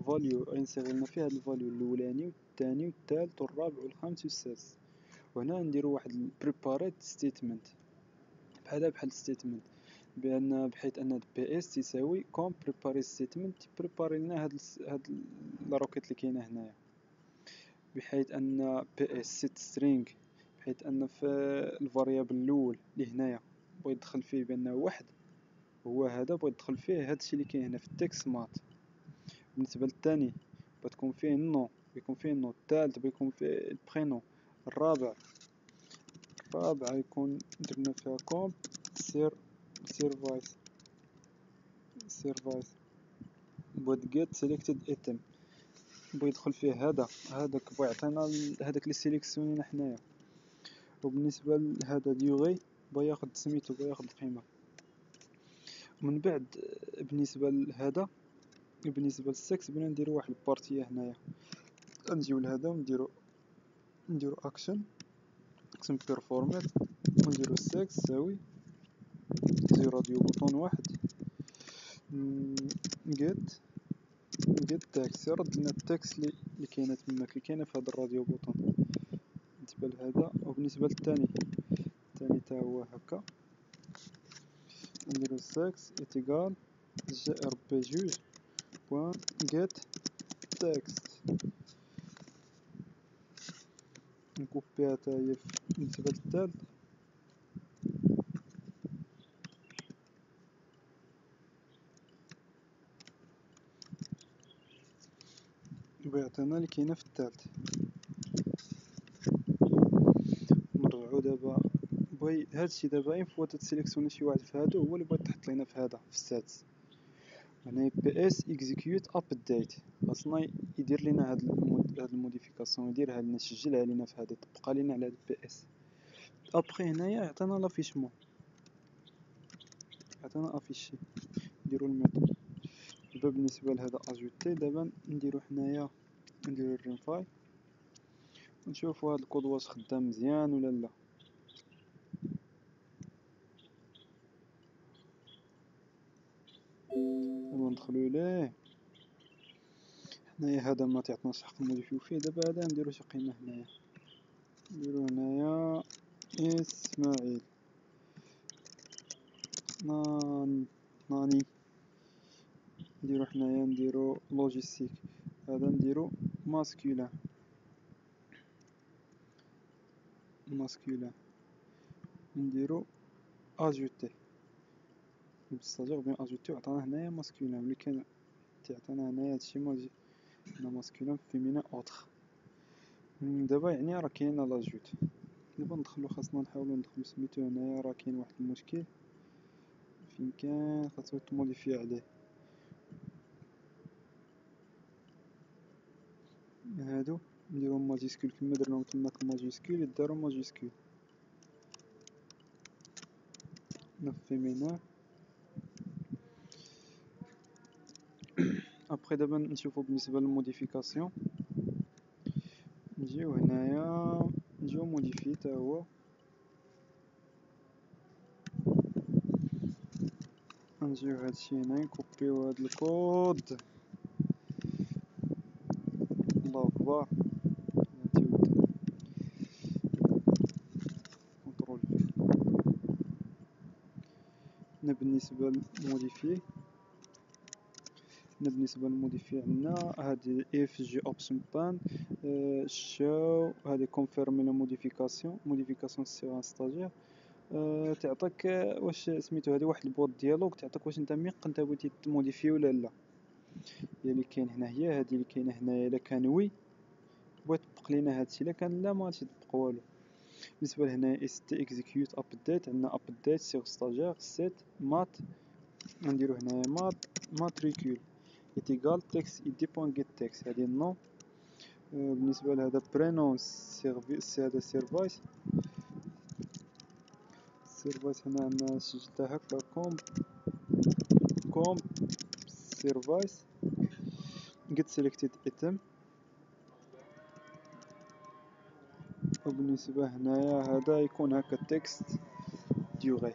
فاليو. انسيري لنا فيه هاد الفاليو الاولاني والثاني والثالث والرابع والخامس والسادس. وهنا نديرو واحد بريباريت ستيتمنت بحال ستيتمنت، بحيث ان بي اس تساوي كوم بريباري ستيتمنت بريباري لنا هاد الروكيت اللي كاينه هنايا، بحيث ان بي اس سيت سترينغ، بحيث ان في الفاريابل الاول اللي هنايا بغيت يدخل فيه بانه واحد هو هذا، بغيت يدخل فيه هادشي اللي كاين هنا في التكست مات. بالنسبه للثاني بتكون فيه النو، بيكون فيه النو. الثالث بيكون فيه البرينو. الرابع يكون درنا فيها كوم سيرفايس بغيت جيت سيليكتد ايتم، بغي يدخل فيه هذاك بغي يعطينا هذاك اللي سيليكسيونينا حنايا. وبالنسبه لهذا ديوغي بغا ياخد سميتو، بغا ياخد القيمه. من بعد بالنسبه لهذا، بالنسبه للسكس بغينا نديرو واحد البارتيه هنايا. نجيو لهذا ونديرو اكشن بيرفورمات، ونديرو السكس تساوي زي راديو بوطون واحد جيت تاكس، يرد لنا التاكس اللي كاينه تماك، اللي كاينه في هذا الراديو بوطون. بالنسبه لهذا وبالنسبه للثاني تا هو هكا، نديرو سكس ايتيغال جي ار بي جوج بوان جيت تكست. نكوبيها تا هي بالنسبه للثالث. بيعطينا اللي كاينه في الثالث. نرجعو دابا، بغي هادشي دابا اين فوا تسيليكسيوني شي واحد في هادو هو اللي بغا تحط لينا في هذا في السادس. هنا بي اس اكزيكيوت ابديت، خاصنا يدير لنا هاد الموديفيكاسيون، يديرها لنا، يسجلها لنا في هذا، تبقى لنا على هاد بي اس. ابخي هنايا عطانا لافيشمون، عطانا افيشي، نديرو الميثود. دابا بالنسبه لهذا اجوتي، دابا نديرو حنايا نديرو الرينفاي ونشوفو هاد الكود واش خدام مزيان ولا لا. دابا ندخلو ليه هنايا، هذا ما تعطناش حق نموديفيو فيه. دابا هذا نديرو شي قيمه هنايا، نديرو هنايا اسماعيل ناني. نديرو حنايا نديرو لوجيستيك، هذا نديرو ماسكولين نديرو اجوتي بالستاجير بين اجوتي، وعطانا هنايا ماسكولين. ملي كان تعطينا هنايا هادشي هنا ماسكولين فيمينين اوتر. دابا يعني راه كاينه لاجوت. دابا ندخلو، خاصنا نحاولو ندخلو سميتو هنايا، راه كاين واحد المشكل فين كان خاصو تموديفي عليه. هادو نديروهم ماجيسكول كما درناهم تماك ماجيسكول، يدارو ماجيسكول فيمينين. ابخي دابا نشوفو بالنسبه للموديفيكاسيون، نجيو هنايا نجيو موديفي تا هو، نجيو هادشي هنا نكوبيو هاد الكود. الله اكبر، كنترول في. هنا بالنسبه للموديفي عندنا هادي اف جي اوبشن بان شو هادي كونفيرمي لا موديفيكاسيون سيغ ان ستاجير. تعطيك واش سميتو، هادي واحد البوت ديالوغ تعطيك واش انت ميق انت بغيتي تموديفي ولا لا. هي اللي كاين هنا، هي هادي اللي كاينه هنايا. الا كان وي بغيت تطبق لينا هادشي، الا كان لا ما غاديش تطبق والو. بالنسبة لهنا ست اكزيكيوت ابديت، عندنا ابديت سيغ ستاجير سيت مات، نديرو هنايا ماتريكول ايتيغال تكست ايدي بوان جيت تكست، هادي النو. بالنسبة لهذا برينون سيرفيس، هذا سيرفايس هنا عندنا سجلتها هكا كوم سيرفايس get selected item. وبالنسبة هنايا هذا يكون هكا تكست ديوغي.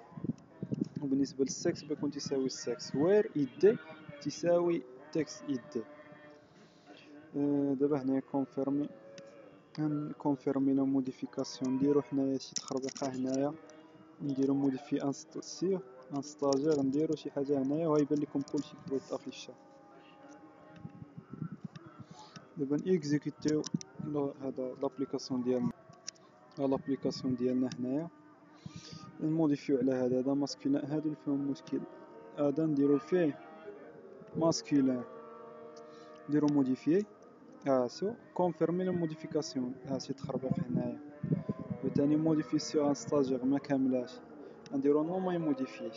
وبالنسبة للسكس بيكون تساوي السكس وير ايدي تساوي تكست ايدي. دابا هنايا كونفيرمي لا موديفيكاسيون، نديرو حنايا شي تخربيقه هنايا، نديرو موديفي ان ستاجير، نديرو شي حاجه هنايا وغيبان لكم كلشي كيبغي يتافيشا. دابا نيكزيكوتيو هذا لابليكاسيون ديالنا هنايا، نموديفيو على هذا ماسكولين، هادو اللي فيهم مشكل، هذا نديرو فيه ماسكولين، نديرو موديفي سو كونفيرمي لا موديفيكاسيون، شي تخربيق هنايا. وثاني موديفي سيغ ان ستاجير ما كاملاش، نديرو نو ما يموديفيش.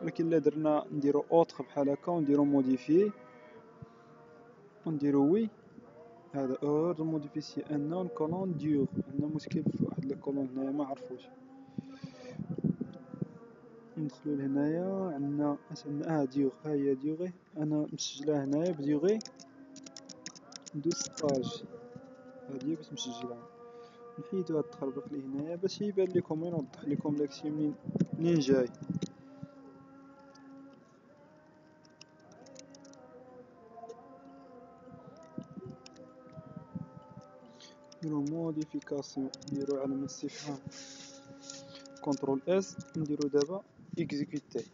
ولكن الا درنا نديرو اوتر بحال هكا ونديرو موديفي ونديرو وي، هذا اور دو موديفيسي ان نون كولون ديور، عندنا مشكل في واحد الكولون هنايا ما عرفوش. ندخلو لهنايا عندنا اش عندنا ديور، ها هي ديوغي، انا مسجلها هنايا بديوغي دو ستاج، هادي باش مسجلها. نحيدو هاد التخربيق اللي هنايا باش يبان لكم ونوضح لكم داكشي منين جاي. نديرو موديفيكاسيون، نديرو علامة استفهام كونترول اس، نديرو دابا اكزيكوتي.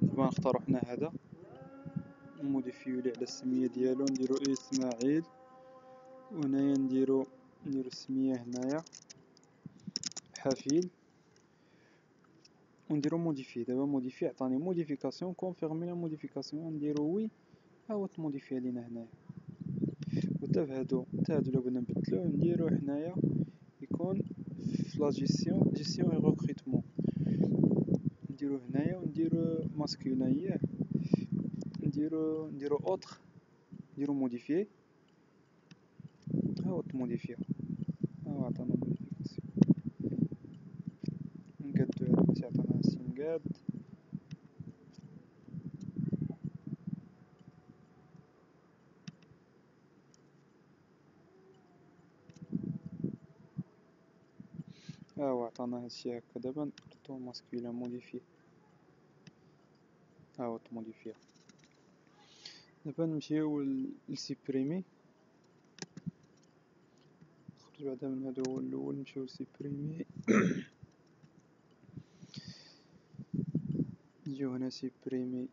دابا نختارو حنا هذا نموديفيو ليه على السمية ديالو، نديرو اسماعيل، وهنايا نديرو السمية هنايا حفيل، ونديرو موديفي. دابا موديفي عطاني موديفيكاسيون، كونفيرمي لا موديفيكاسيون، نديرو وي، ها هو تموديفي لينا هنايا. وتا فهادو لو بغينا نبدلوه نديرو حنايا يكون في لا جيستيون اي ريكروتمون، نديرو هنايا ونديرو ماسكولين ياه، نديرو اوتر، نديرو موديفي، ها هو تموديفي، ها هو عطانا موديفيكاسيون. نقادو هذا باش يعطينا هادشي نقاد. ها هو عطانا هادشي هكا. دابا نردو ماسكولين موديفي، ها هو تموديفي. دابا نمشيو لسيبريمي، نخرج بعدا من هادو هو الاول، نمشيو لسيبريمي. نجيو هنا سيبريمي،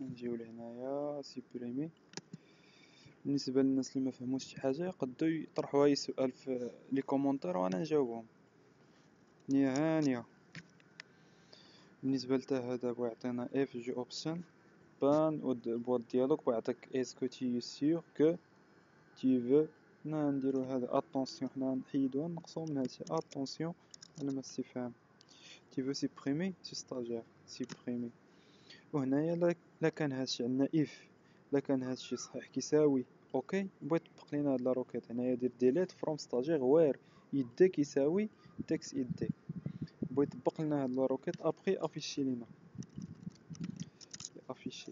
نجيو لهنايا سيبريمي. بالنسبه للناس اللي ما فهموش شي حاجه يقدروا يطرحوا اي سؤال في لي كومونتير وانا نجاوبهم. نية هانيه. بالنسبه لتا هذا بغا يعطينا اف جي اوبشن بان والبوات ديالوغ ويعطيك اسكو تي سيغ كو تي فو. هنا نديرو هذا اتونسيون، حنا نحيدوها نقصو من هادشي اتونسيون علامة استفهام. تي فو سيبريمي سي ستاجير سيبريمي. وهنايا لا كان هادشي عندنا اف، لا كان هادشي صحيح كيساوي اوكي، بغيت تطبق لينا هاد لا روكيت هنايا دير ديليت فروم ستاجير وير يدي كيساوي تكست يدي، بغيت يطبق لنا هاد لا روكيت ابخي افيشي لينا افيشي.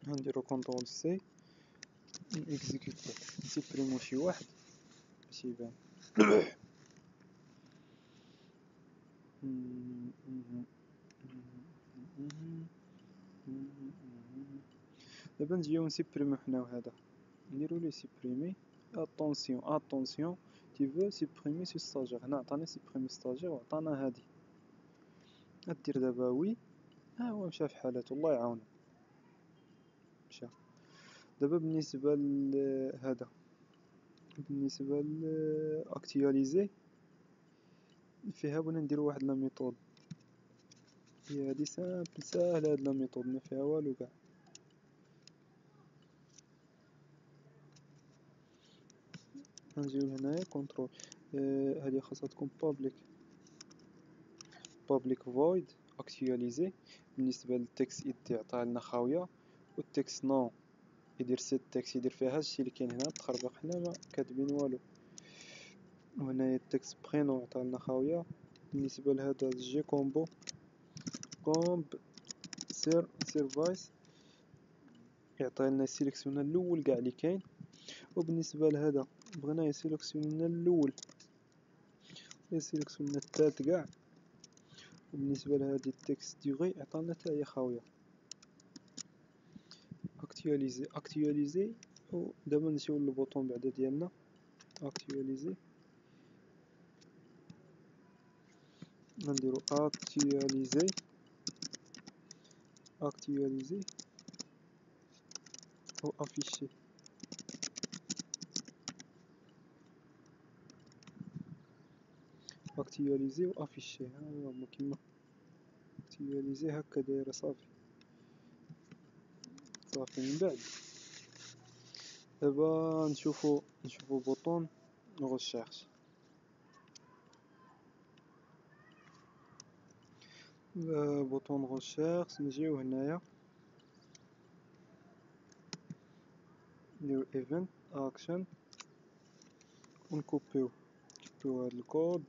غنديرو كونترول سي اكزيكوتي، نسيبريمو شي واحد باش يبان. دابا نجيو نسيبريمو حنا وهذا، نديرو ليه سيبريمي. اتونسيون تي فو سيبريمي سي ستاجير، هنا عطاني سيبريمي ستاجير وعطانا هادي. غدير دابا وي، ها هو مشى في حالاتو الله يعاونو مشى. دابا بالنسبة لهذا، بالنسبة لاكتواليزي فيها بغينا نديرو واحد لا ميثود، هي هادي سامبل ساهلة هاد لا ميثود مفيها والو كاع. غنجيو لهنايا كونترول، هادي خاصها تكون public void actualiser. بالنسبة للتكست إد عطاه لنا خاوية، والتكست نو يدير سيت تكست يدير فيها هادشي اللي كاين هنا تخربق، حنا ما كاتبين والو. وهنايا التكست برينو عطاه لنا خاوية. بالنسبة لهذا جي كومبو سيرفايس يعطي لنا سيليكسيونا الاول كاع اللي كاين. وبالنسبة لهذا بغينا يسيليكسيونا الاول يسيليكسيونا الثالث كاع. وبالنسبة لهادي التكست ديغي عطانا حتى هي خاوية. اكتواليزي ودابا نمشيو للبوطون بعدا ديالنا اكتواليزي. غنديرو اكتواليزي و افيشي. اكتواليزي و افيشي ها هما كيما اكتواليزي هكا دايره صافي. من بعد دابا نشوفو بوطون غوشيرش. بوطون غوشيرش نجيو هنايا نديرو ايفنت اكشن ونكوبيو هاد الكود.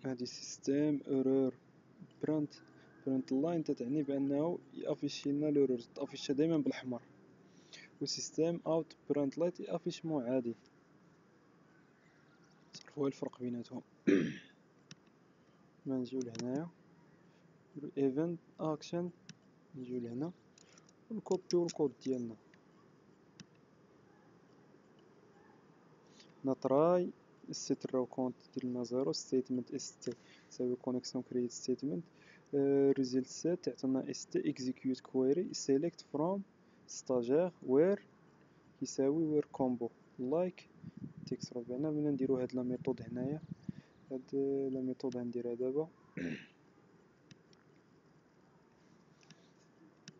هادي سيستم ايرور برنت لاين تتعني بانه يافيشي لنا ليرورز تافيشا دائما بالاحمر، وسيستم اوت برنت لايت يافيش مو عادي. هو الفرق بيناتهم. ما نجيو لهنايا ايفنت اكشن نجيو لهنا ونكوبيو الكود ديالنا. نتراي السيت راو كونت ديالنا زيرو ستيتمنت اس تي تساوي كونيكسيون كرييت ستيتمنت ريزلت سيت تعطينا اس تي اكزيكيوت كويري سيليكت فروم ستاجير وير يساوي وير كومبو لايك تكست ربعنا. بغينا نديرو هاد لا ميثود هنايا، هاد لا ميثود غنديرها دابا.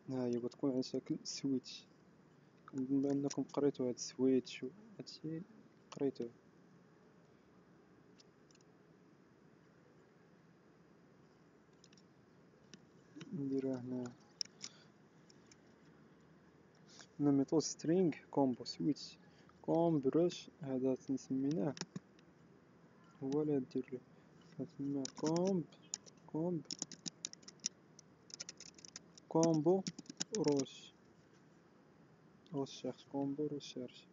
ها هي بتكون على شكل سويتش. كنظن بانكم قريتو هاد سويتش هادشي قريتوه. نديروها هنا ميثود سترينغ كومبو سويتش كوم برش. هذا تنسميناه هو لا دير له نسميه كومبو روشيرش كومبو روشيرش.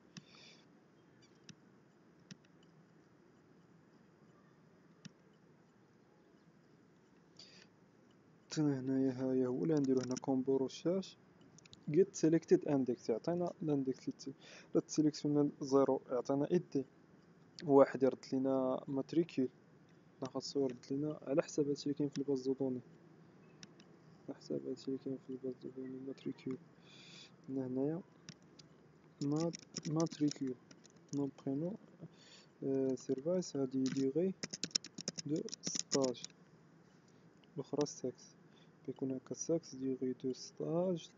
هنايا هاهي هو اللي نديرو هنا كومبو روشيرش get selected index يعطينا الاندكس. لا تسيليكسيونا زيرو يعطينا ايدي، واحد يرد لينا ماتريكول. خاصو يرد لينا على حساب هادشي اللي كاين في الباز دو دوني، على حساب هادشي اللي كاين في الباز دو دوني ماتريكول. هنايا ماتريكول نون برينو سيرفايس هادي ديغي دو ستاج الاخرى سكس بيكون هكا سكس ديغي دو ستاج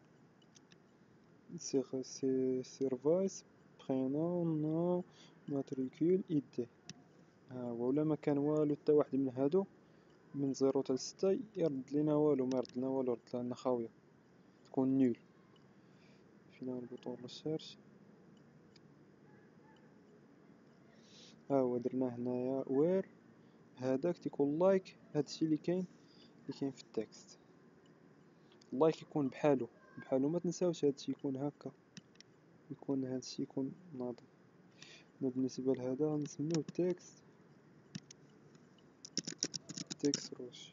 سيرفايس برينون نو ماتريكول ايدي. ها هو ولا ما كان والو حتى واحد من هادو من 0 حتى 6 يرد لينا والو، ما يرد لنا والو، يرد لنا خاويه تكون نول. فينا البوطون ريشيرش ها هو درنا هنايا وير هذاك تيكون لايك هادشي اللي كاين في التكست. لايك يكون بحالو ما تنساوش هادشي يكون هكا، يكون هادشي يكون ناضي. بالنسبه لهذا نسميوه تكست روش.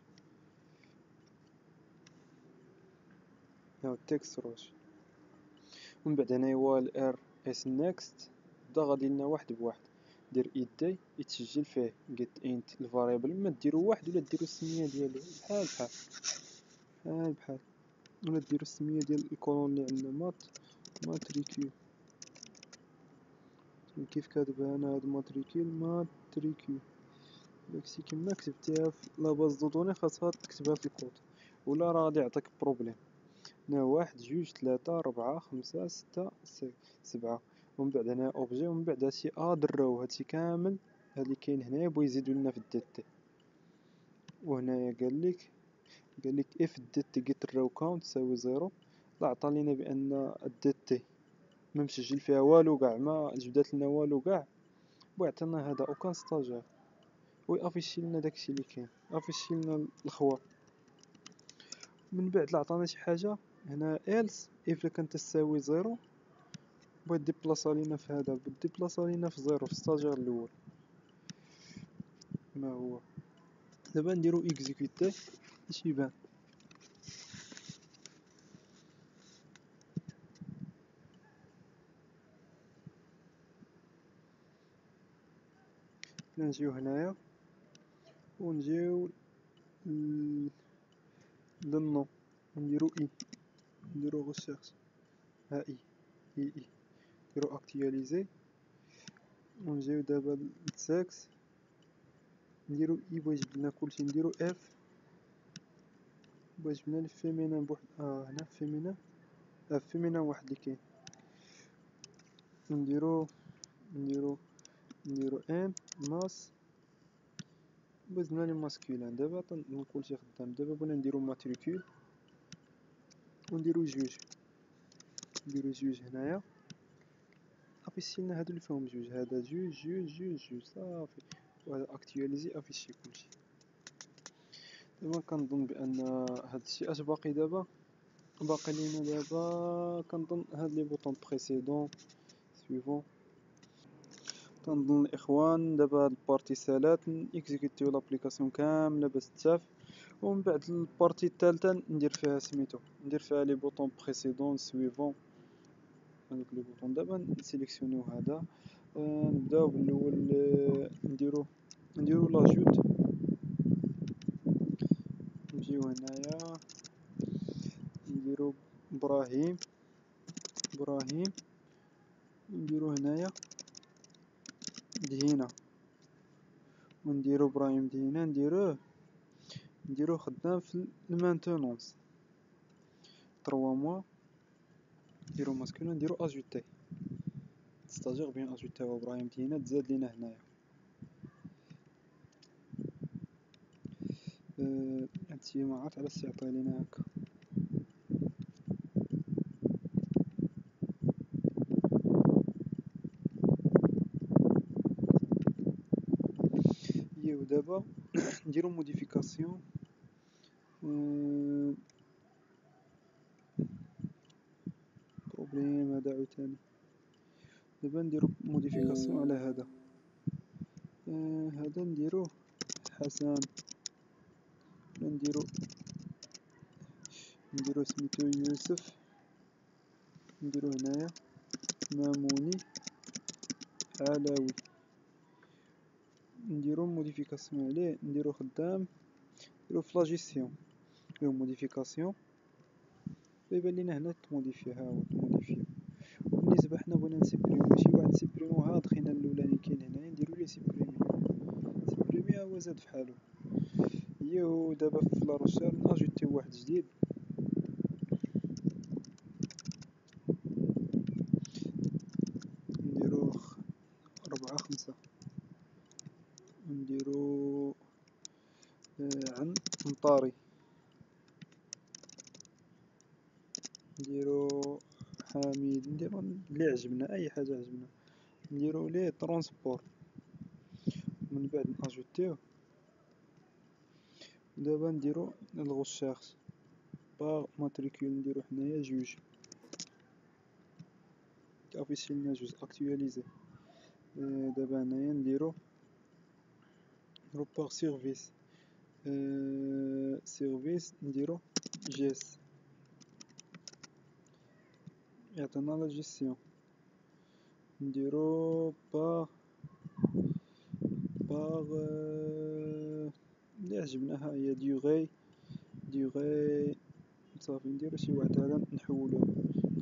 ها تكست روش. ومن بعد هنايا هو الار اس نيكست بدا غادي لنا واحد بواحد. دير ايدي يتسجل فيه جيت انت الفاريبل، ما ديرو واحد ولا ديرو السميه ديالو بحال بحال ولا ديرو السمية ديال الكولون اللي عندنا ماتريكيول. كيف كاتبها انا هاد ماتريكيول ماتريكيول، داكشي كيما كتبتيها في لاباز دو دوني خاصها تكتبها في الكود ولا راه غادي يعطيك بروبليم. هنا 1 2 3 4 5 6 7 ومن بعد هنا اوبجي ومن بعد هادشي دراو هادشي كامل هادلي كاين هنايا بغا يزيدو لنا في الدي تي. وهنايا قالك اف الدي تي جيت الراو كاونت تساوي 0 لا عطا لينا بان الدي تي ما مسجل فيها والو كاع ما جبدات لنا والو كاع وعطينا هذا اوكان ستاجير ويافيشي لنا داكشي اللي كاين افيشي لنا الخوا. من بعد عطانا شي حاجه هنا ايلس اف كانت تساوي 0 بغا ديبلاصا لينا في هذا ديبلاصا لينا في 0 في ستاجير الاول. ما هو دابا نديرو اكزيكوتي باش يبان. نجيو هنايا ونجيو للنو نديرو نديرو ريشيرش ها اي نديرو اكتواليزي ونجيو دابا للسكس نديرو بغا يجيب لنا كلشي نديرو اف بغا يجيب لنا الفيمينان بوحد هنا فيمينان واحد اللي كاين نديرو ام ماس بغا يجيب لنا لي ماسكولين. دابا كلشي خدام. دابا بغينا نديرو ماتريكول ونديرو جوج هنايا افيشي لنا هادو اللي فيهم جوج هذا جوج صافي وهذا اكتواليزي افيشي كلشي. دابا كنظن بان هادشي اش باقي دابا باقي لينا دابا كنظن هاد لي بوطون بريسيدون سويفون. كنظن الاخوان دابا هاد البارتي سالات اكزيكوتيو لابليكاسيون كامله باش تشاف ومن بعد البارتي الثالثه ندير فيها سميتو ندير فيها لي بوطون بريسيدون سويفون. هادوك لي بوطون دابا نسيليكسيونيو هذا نبداو بالاول نديرو لاجوت. نجيو هنايا نديرو ابراهيم نديرو هنايا دهينة ونديرو ابراهيم دهينة نديروه خدام في المانتونونس 3 موا نديرو ماسكولين نديرو اجوتي ستاجير بيان اجوتي ابراهيم دهينة تزاد لينا هنايا. هادشي ما عرفت علاش يعطي لينا هكا. ودابا نديرو موديفيكاسيون بروبليم هذا عاوتاني. دابا نديرو موديفيكاسيون على هذا هذا نديروه حسن نديرو سميتو يوسف نديرو هنايا ماموني علاوي نديرو موديفيكاسيون عليه نديرو خدام نديرو في لاجيستيون نديرو موديفيكاسيون يبان لينا هنا تموديفي ها هو تموديفي. بالنسبه حنا بغينا نسيبريمو شي واحد سيبريمو ها دخلنا الاولاني كاين هنايا نديرو ليه سيبريمي ها هو زاد فحالو. دابا في لا روشير ناجوتيو واحد جديد نديرو 4 5 نديرو عن مطاري نديرو حميد نديرو اللي عجبنا اي حاجه عجبنا نديرو ليه ترونسبور من بعد ناجوتيوه. دابا نديرو الغوشيرش باغ ماتريكول نديرو حنايا جوج افيشي لنا جوج اكتواليزي. دابا هنايا نديرو باغ سيرفيس سيرفيس نديرو جيس يعطينا لا جيستيون نديرو باغ اللي عجبنا ها هي ديوغي صافي نديرو شي واحد هذا نحولوه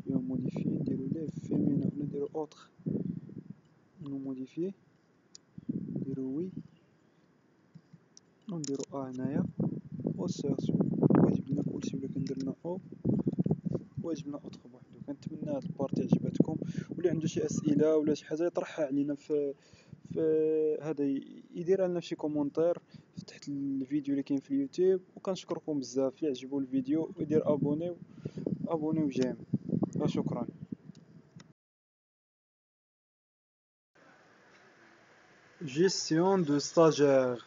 اليوم موديفي، نديرو ليه فيمينا ولا نديرو اوتر موديفي، نديرو وي ونديرو هنايا وسيرش واجب لنا كلشي ولا كندير او واجب لنا اوتر بوحدو. كنتمنى هاد البارتي عجبتكم، واللي عنده شي اسئله ولا شي حاجه يطرحها علينا في هذا يديرها لنا في شي كومونتير تحت الفيديو اللي كاين في اليوتيوب. وكنشكركم بزاف اللي عجبو الفيديو ويدير ابوني وجيم. شكرا. Gestion de stagiaire.